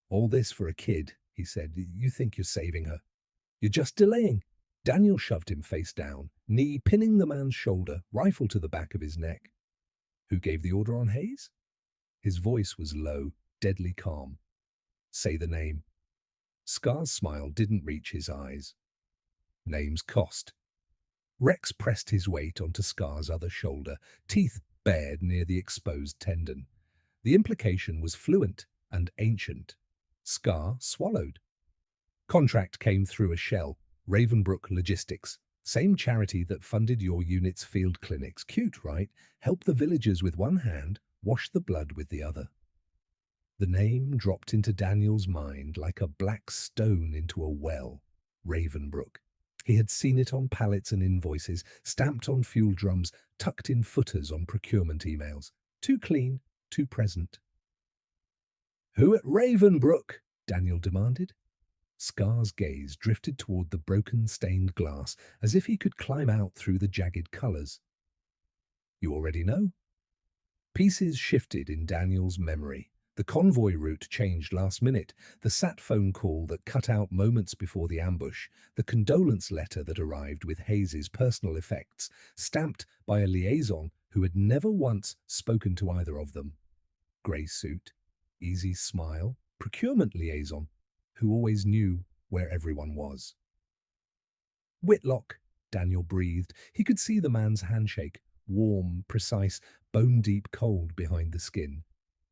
"All this for a kid," he said. "You think you're saving her? You're just delaying." Daniel shoved him face down, knee pinning the man's shoulder, rifle to the back of his neck. "Who gave the order on Hayes?" His voice was low, deadly calm. "Say the name." Scar's smile didn't reach his eyes. "Name's Cost." Rex pressed his weight onto Scar's other shoulder, teeth bared near the exposed tendon. The implication was fluent and ancient. Scar swallowed. "Contract came through a shell. Ravenbrook Logistics. Same charity that funded your unit's field clinics. Cute, right? Help the villagers with one hand, wash the blood with the other." The name dropped into Daniel's mind like a black stone into a well. Ravenbrook. He had seen it on pallets and invoices, stamped on fuel drums, tucked in footers on procurement emails. Too clean, too present. "Who at Ravenbrook?" Daniel demanded. Scar's gaze drifted toward the broken, stained glass, as if he could climb out through the jagged colors. "You already know." Pieces shifted in Daniel's memory. The convoy route changed last minute, the sat phone call that cut out moments before the ambush, the condolence letter that arrived with Hayes's personal effects, stamped by a liaison who had never once spoken to either of them. Grey suit, easy smile, procurement liaison, who always knew where everyone was. "Whitlock," Daniel breathed. He could see the man's handshake, warm, precise, bone-deep cold behind the skin.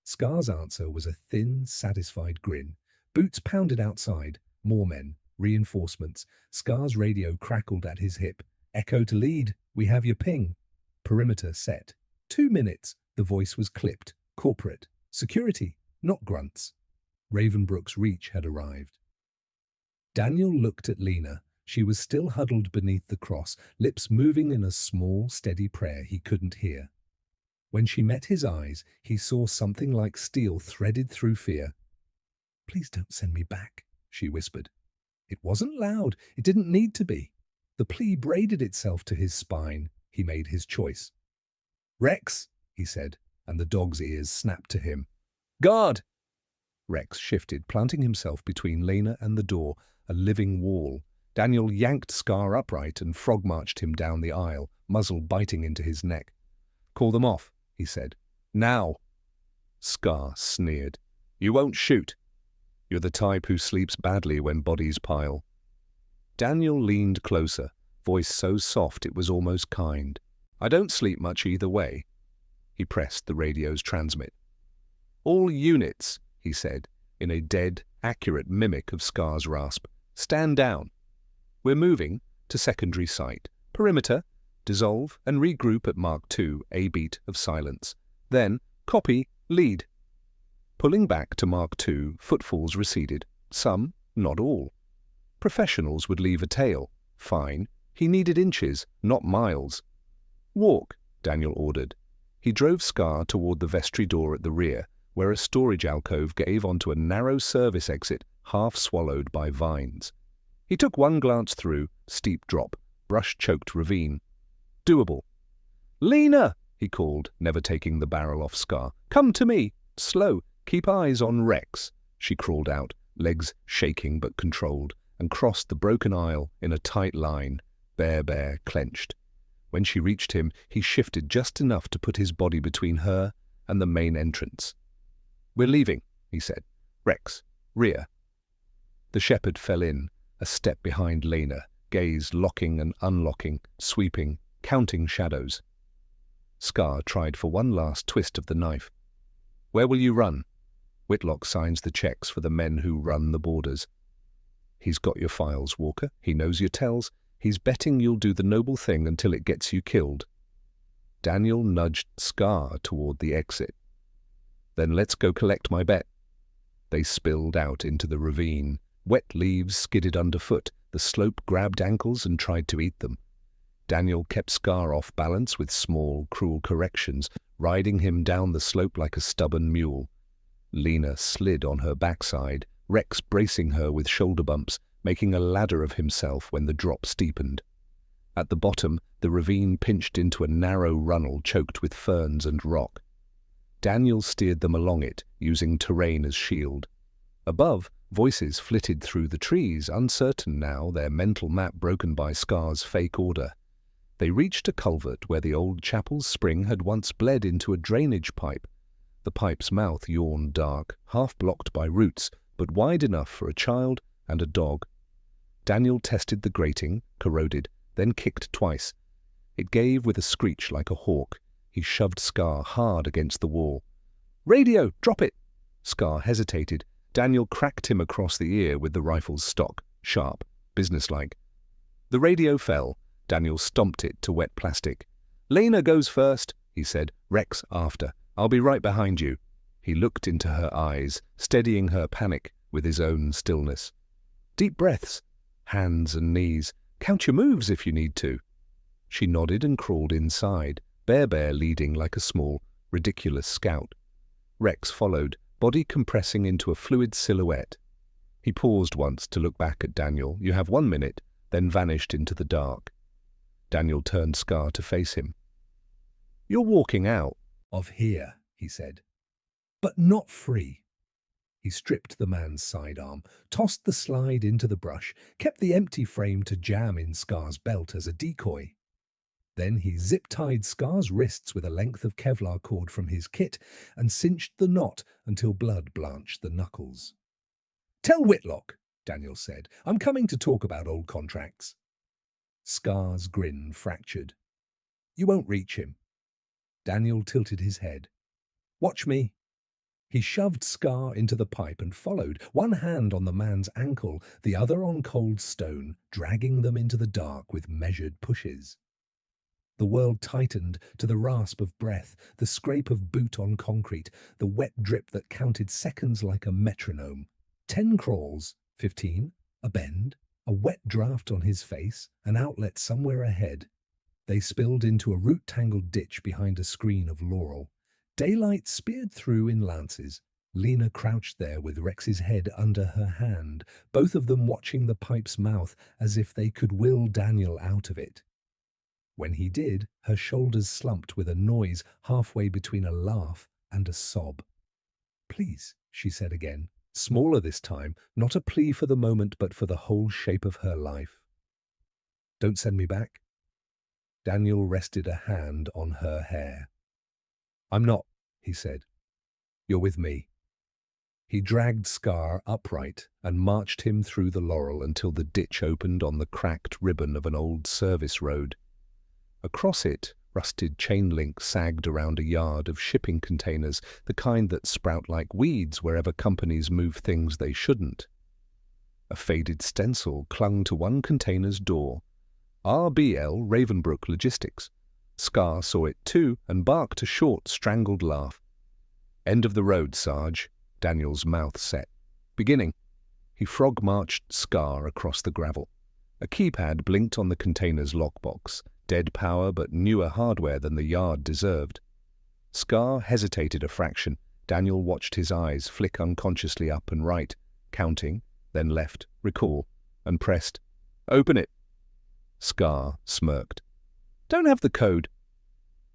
Scar's answer was a thin, satisfied grin. Boots pounded outside, more men, Reinforcements. Scar's radio crackled at his hip. Echo to lead. We have your ping. Perimeter set. 2 minutes. The voice was clipped. Corporate. Security. Not grunts. Ravenbrook's reach had arrived. Daniel looked at Lena. She was still huddled beneath the cross, lips moving in a small, steady prayer he couldn't hear. When she met his eyes, he saw something like steel threaded through fear. "Please don't send me back," she whispered. It wasn't loud. It didn't need to be. The plea braided itself to his spine. He made his choice. "Rex," he said, and the dog's ears snapped to him. "Guard!" Rex shifted, planting himself between Lena and the door, a living wall. Daniel yanked Scar upright and frog-marched him down the aisle, muzzle biting into his neck. "Call them off," he said. "Now!" Scar sneered. "You won't shoot. You're the type who sleeps badly when bodies pile." Daniel leaned closer, voice so soft it was almost kind. "I don't sleep much either way." He pressed the radio's transmit. "All units," he said, in a dead, accurate mimic of Scar's rasp. "Stand down. We're moving to secondary site. Perimeter, dissolve and regroup at Mark II, a beat of silence. Then, copy, lead." Pulling back to Mark II, footfalls receded. Some, not all. Professionals would leave a tail. Fine. He needed inches, not miles. "Walk," Daniel ordered. He drove Scar toward the vestry door at the rear, where a storage alcove gave onto a narrow service exit half swallowed by vines. He took one glance through, steep drop, brush-choked ravine. Doable. "Lena!" he called, never taking the barrel off Scar. "Come to me! Slow! Keep eyes on Rex." She crawled out, legs shaking but controlled, and crossed the broken aisle in a tight line, bare, clenched. When she reached him, he shifted just enough to put his body between her and the main entrance. "We're leaving," he said. "Rex, rear." The shepherd fell in, a step behind Lena, gaze locking and unlocking, sweeping, counting shadows. Scar tried for one last twist of the knife. "Where will you run?" Whitlock signs the checks for the men who run the borders. "He's got your files, Walker. He knows your tells. He's betting you'll do the noble thing until it gets you killed." Daniel nudged Scar toward the exit. "Then let's go collect my bet." They spilled out into the ravine. Wet leaves skidded underfoot. The slope grabbed ankles and tried to eat them. Daniel kept Scar off balance with small, cruel corrections, riding him down the slope like a stubborn mule. Lena slid on her backside, Rex bracing her with shoulder bumps, making a ladder of himself when the drop steepened. At the bottom, the ravine pinched into a narrow runnel choked with ferns and rock. Daniel steered them along it, using terrain as shield. Above, voices flitted through the trees, uncertain now, their mental map broken by Scar's fake order. They reached a culvert where the old chapel's spring had once bled into a drainage pipe. The pipe's mouth yawned dark, half blocked by roots, but wide enough for a child and a dog. Daniel tested the grating, corroded, then kicked twice. It gave with a screech like a hawk. He shoved Scar hard against the wall. "Radio, drop it!" Scar hesitated. Daniel cracked him across the ear with the rifle's stock, sharp, businesslike. The radio fell. Daniel stomped it to wet plastic. "Lena goes first," he said. "Rex after. I'll be right behind you." He looked into her eyes, steadying her panic with his own stillness. "Deep breaths. Hands and knees. Count your moves if you need to." She nodded and crawled inside, Bear leading like a small, ridiculous scout. Rex followed, body compressing into a fluid silhouette. He paused once to look back at Daniel. "You have 1 minute," then vanished into the dark. Daniel turned Scar to face him. "You're walking out of here," he said, "but not free." He stripped the man's sidearm, tossed the slide into the brush, kept the empty frame to jam in Scar's belt as a decoy. Then he zip-tied Scar's wrists with a length of Kevlar cord from his kit and cinched the knot until blood blanched the knuckles. "Tell Whitlock," Daniel said. "I'm coming to talk about old contracts." Scar's grin fractured. "You won't reach him." Daniel tilted his head. "Watch me." He shoved Scar into the pipe and followed, one hand on the man's ankle, the other on cold stone, dragging them into the dark with measured pushes. The world tightened to the rasp of breath, the scrape of boot on concrete, the wet drip that counted seconds like a metronome. 10 crawls, 15, a bend, a wet draft on his face, an outlet somewhere ahead. They spilled into a root-tangled ditch behind a screen of laurel. Daylight speared through in lances. Lena crouched there with Rex's head under her hand, both of them watching the pipe's mouth as if they could will Daniel out of it. When he did, her shoulders slumped with a noise halfway between a laugh and a sob. "Please," she said again, smaller this time, not a plea for the moment but for the whole shape of her life. "Don't send me back." Daniel rested a hand on her hair. "I'm not," he said. "You're with me." He dragged Scar upright and marched him through the laurel until the ditch opened on the cracked ribbon of an old service road. Across it, rusted chain link sagged around a yard of shipping containers, the kind that sprout like weeds wherever companies move things they shouldn't. A faded stencil clung to one container's door. RBL Ravenbrook Logistics. Scar saw it too and barked a short, strangled laugh. "End of the road, Sarge." Daniel's mouth set. "Beginning." He frog-marched Scar across the gravel. A keypad blinked on the container's lockbox. Dead power but newer hardware than the yard deserved. Scar hesitated a fraction. Daniel watched his eyes flick unconsciously up and right, counting, then left, recall, and pressed. "Open it." Scar smirked. "Don't have the code."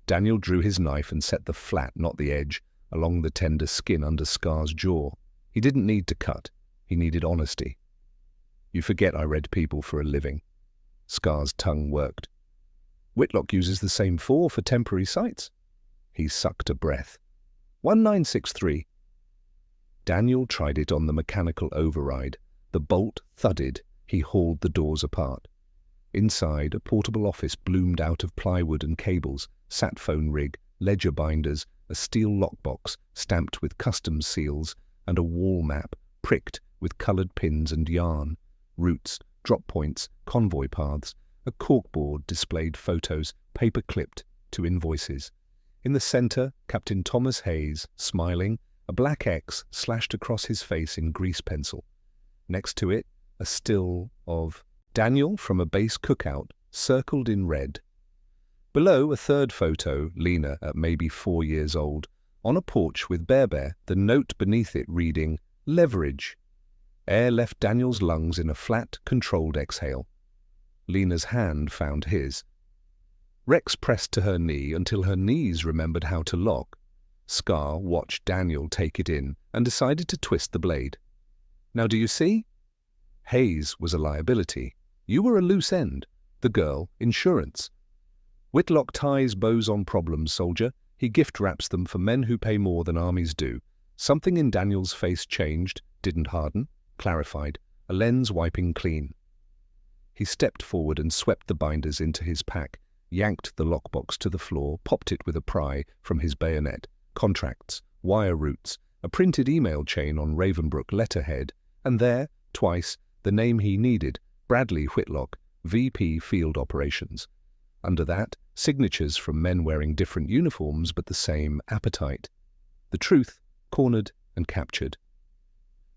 Daniel drew his knife and set the flat, not the edge, along the tender skin under Scar's jaw. He didn't need to cut. He needed honesty. "You forget I read people for a living." Scar's tongue worked. "Whitlock uses the same for temporary sites." He sucked a breath. 1963. Daniel tried it on the mechanical override. The bolt thudded. He hauled the doors apart. Inside, a portable office bloomed out of plywood and cables, sat phone rig, ledger binders, a steel lockbox stamped with customs seals, and a wall map pricked with coloured pins and yarn, routes, drop points, convoy paths. A corkboard displayed photos, paper-clipped to invoices. In the centre, Captain Thomas Hayes, smiling, a black X slashed across his face in grease pencil. Next to it, a still of Daniel from a base cookout, circled in red. Below, a third photo, Lena at maybe 4 years old, on a porch with Bear, the note beneath it reading, "Leverage." Air left Daniel's lungs in a flat, controlled exhale. Lena's hand found his. Rex pressed to her knee until her knees remembered how to lock. Scar watched Daniel take it in and decided to twist the blade. "Now do you see? Hayes was a liability. You were a loose end. The girl, insurance. Whitlock ties bows on problems, soldier. He gift wraps them for men who pay more than armies do." Something in Daniel's face changed, didn't harden, clarified, a lens wiping clean. He stepped forward and swept the binders into his pack, yanked the lockbox to the floor, popped it with a pry from his bayonet, contracts, wire routes, a printed email chain on Ravenbrook letterhead, and there, twice, the name he needed, Bradley Whitlock, VP Field Operations. Under that, signatures from men wearing different uniforms but the same appetite. The truth, cornered and captured.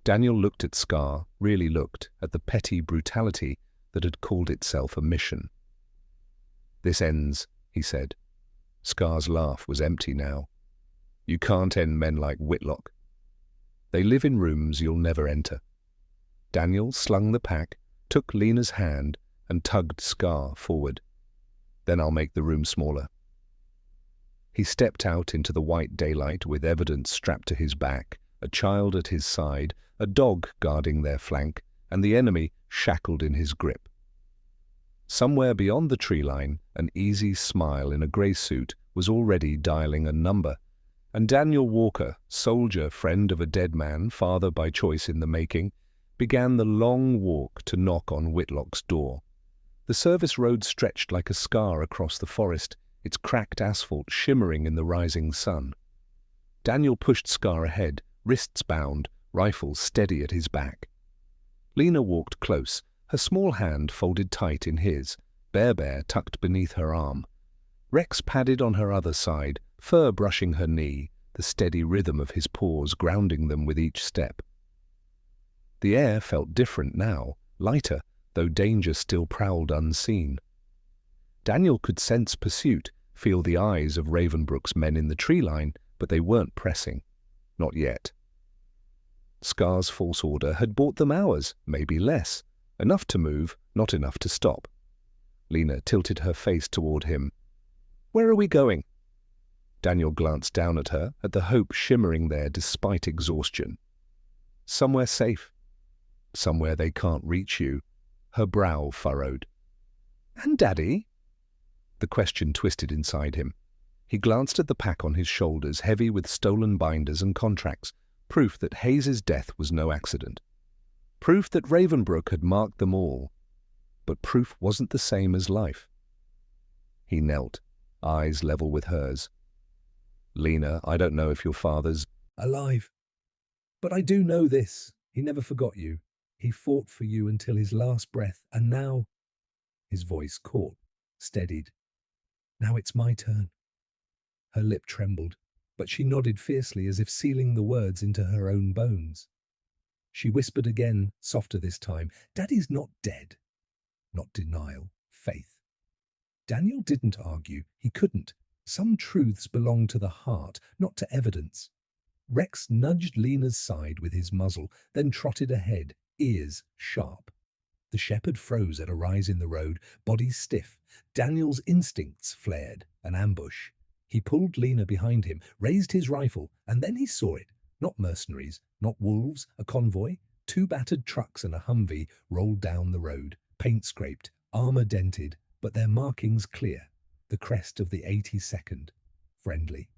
Daniel looked at Scar, really looked at the petty brutality that had called itself a mission. "This ends," he said. Scar's laugh was empty now. "You can't end men like Whitlock. They live in rooms you'll never enter." Daniel slung the pack, took Lena's hand, and tugged Scar forward. "Then I'll make the room smaller." He stepped out into the white daylight with evidence strapped to his back, a child at his side, a dog guarding their flank, and the enemy shackled in his grip. Somewhere beyond the tree line, an easy smile in a grey suit was already dialing a number, and Daniel Walker, soldier, friend of a dead man, father by choice in the making, began the long walk to knock on Whitlock's door. The service road stretched like a scar across the forest, its cracked asphalt shimmering in the rising sun. Daniel pushed Scar ahead, wrists bound, rifle steady at his back. Lena walked close, her small hand folded tight in his, Bear tucked beneath her arm. Rex padded on her other side, fur brushing her knee, the steady rhythm of his paws grounding them with each step. The air felt different now, lighter, though danger still prowled unseen. Daniel could sense pursuit, feel the eyes of Ravenbrook's men in the tree line, but they weren't pressing. Not yet. Scar's false order had bought them hours, maybe less. Enough to move, not enough to stop. Lena tilted her face toward him. "Where are we going?" Daniel glanced down at her, at the hope shimmering there despite exhaustion. "Somewhere safe. Somewhere they can't reach you." Her brow furrowed. "And Daddy?" The question twisted inside him. He glanced at the pack on his shoulders, heavy with stolen binders and contracts, proof that Hayes's death was no accident. Proof that Ravenbrook had marked them all. But proof wasn't the same as life. He knelt, eyes level with hers. "Lena, I don't know if your father's alive. But I do know this. He never forgot you. He fought for you until his last breath, and now—" His voice caught, steadied. "Now it's my turn." Her lip trembled, but she nodded fiercely as if sealing the words into her own bones. She whispered again, softer this time, "Daddy's not dead." Not denial, faith. Daniel didn't argue. He couldn't. Some truths belong to the heart, not to evidence. Rex nudged Lena's side with his muzzle, then trotted ahead, ears sharp. The shepherd froze at a rise in the road, body stiff. Daniel's instincts flared, an ambush. He pulled Lena behind him, raised his rifle, and then he saw it. Not mercenaries, not wolves, a convoy. 2 battered trucks and a Humvee rolled down the road, paint scraped, armor dented, but their markings clear. The crest of the 82nd. Friendly.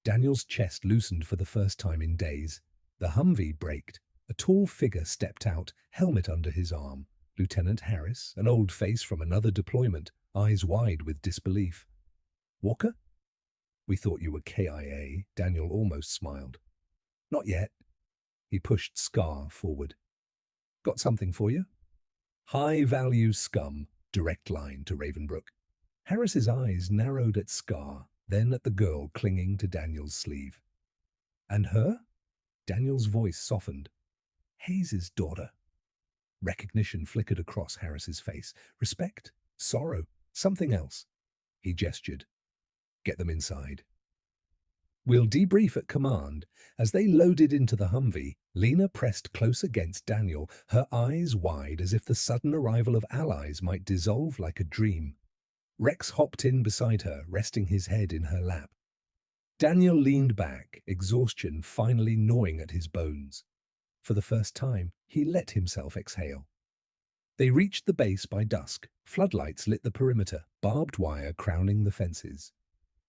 Daniel's chest loosened for the first time in days. The Humvee braked. A tall figure stepped out, helmet under his arm. Lieutenant Harris, an old face from another deployment, eyes wide with disbelief. "Walker? We thought you were KIA, Daniel almost smiled. "Not yet." He pushed Scar forward. "Got something for you?" "High-value scum," direct line to Ravenbrook. Harris's eyes narrowed at Scar, then at the girl clinging to Daniel's sleeve. "And her?" Daniel's voice softened. "Hayes's daughter." Recognition flickered across Harris's face. Respect, sorrow, something else. He gestured. "Get them inside." "We'll debrief at command." As they loaded into the Humvee, Lena pressed close against Daniel, her eyes wide as if the sudden arrival of allies might dissolve like a dream. Rex hopped in beside her, resting his head in her lap. Daniel leaned back, exhaustion finally gnawing at his bones. For the first time, he let himself exhale. They reached the base by dusk. Floodlights lit the perimeter, barbed wire crowning the fences.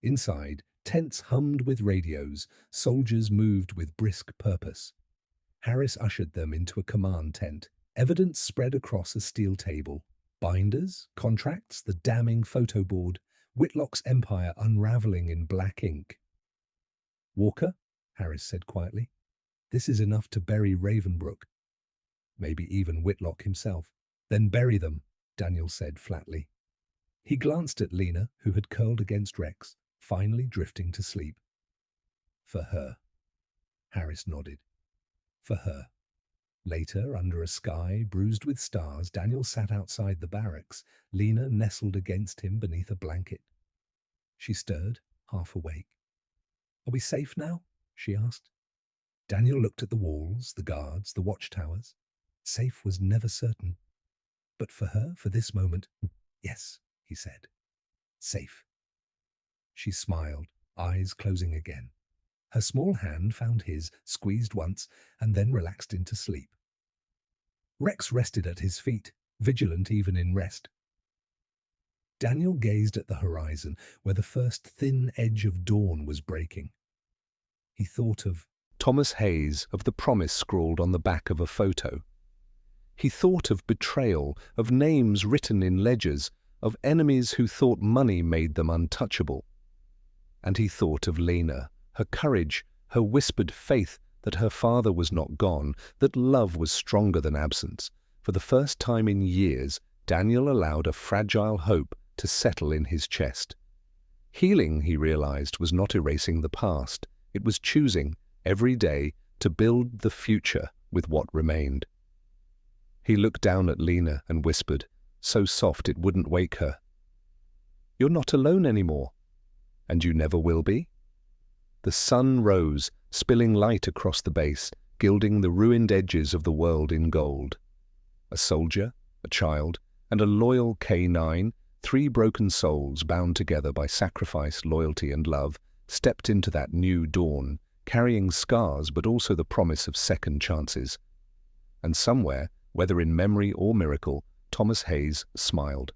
Inside, tents hummed with radios, soldiers moved with brisk purpose. Harris ushered them into a command tent, evidence spread across a steel table. Binders, contracts, the damning photo board, Whitlock's empire unraveling in black ink. "Walker," Harris said quietly, "this is enough to bury Ravenbrook. Maybe even Whitlock himself." "Then bury them," Daniel said flatly. He glanced at Lena, who had curled against Rex, finally drifting to sleep. "For her." Harris nodded. "For her." Later, under a sky bruised with stars, Daniel sat outside the barracks, Lena nestled against him beneath a blanket. She stirred, half awake. "Are we safe now?" she asked. Daniel looked at the walls, the guards, the watchtowers. Safe was never certain. But for her, for this moment, "Yes," he said. "Safe." She smiled, eyes closing again. Her small hand found his, squeezed once, and then relaxed into sleep. Rex rested at his feet, vigilant even in rest. Daniel gazed at the horizon, where the first thin edge of dawn was breaking. He thought of Thomas Hayes, of the promise scrawled on the back of a photo. He thought of betrayal, of names written in ledgers, of enemies who thought money made them untouchable. And he thought of Lena, her courage, her whispered faith that her father was not gone, that love was stronger than absence. For the first time in years, Daniel allowed a fragile hope to settle in his chest. Healing, he realized, was not erasing the past. It was choosing, every day, to build the future with what remained. He looked down at Lena and whispered, so soft it wouldn't wake her, "You're not alone anymore, and you never will be." The sun rose, spilling light across the base, gilding the ruined edges of the world in gold. A soldier, a child, and a loyal K9, three broken souls bound together by sacrifice, loyalty, and love, stepped into that new dawn, carrying scars but also the promise of second chances. And somewhere, whether in memory or miracle, Thomas Hayes smiled.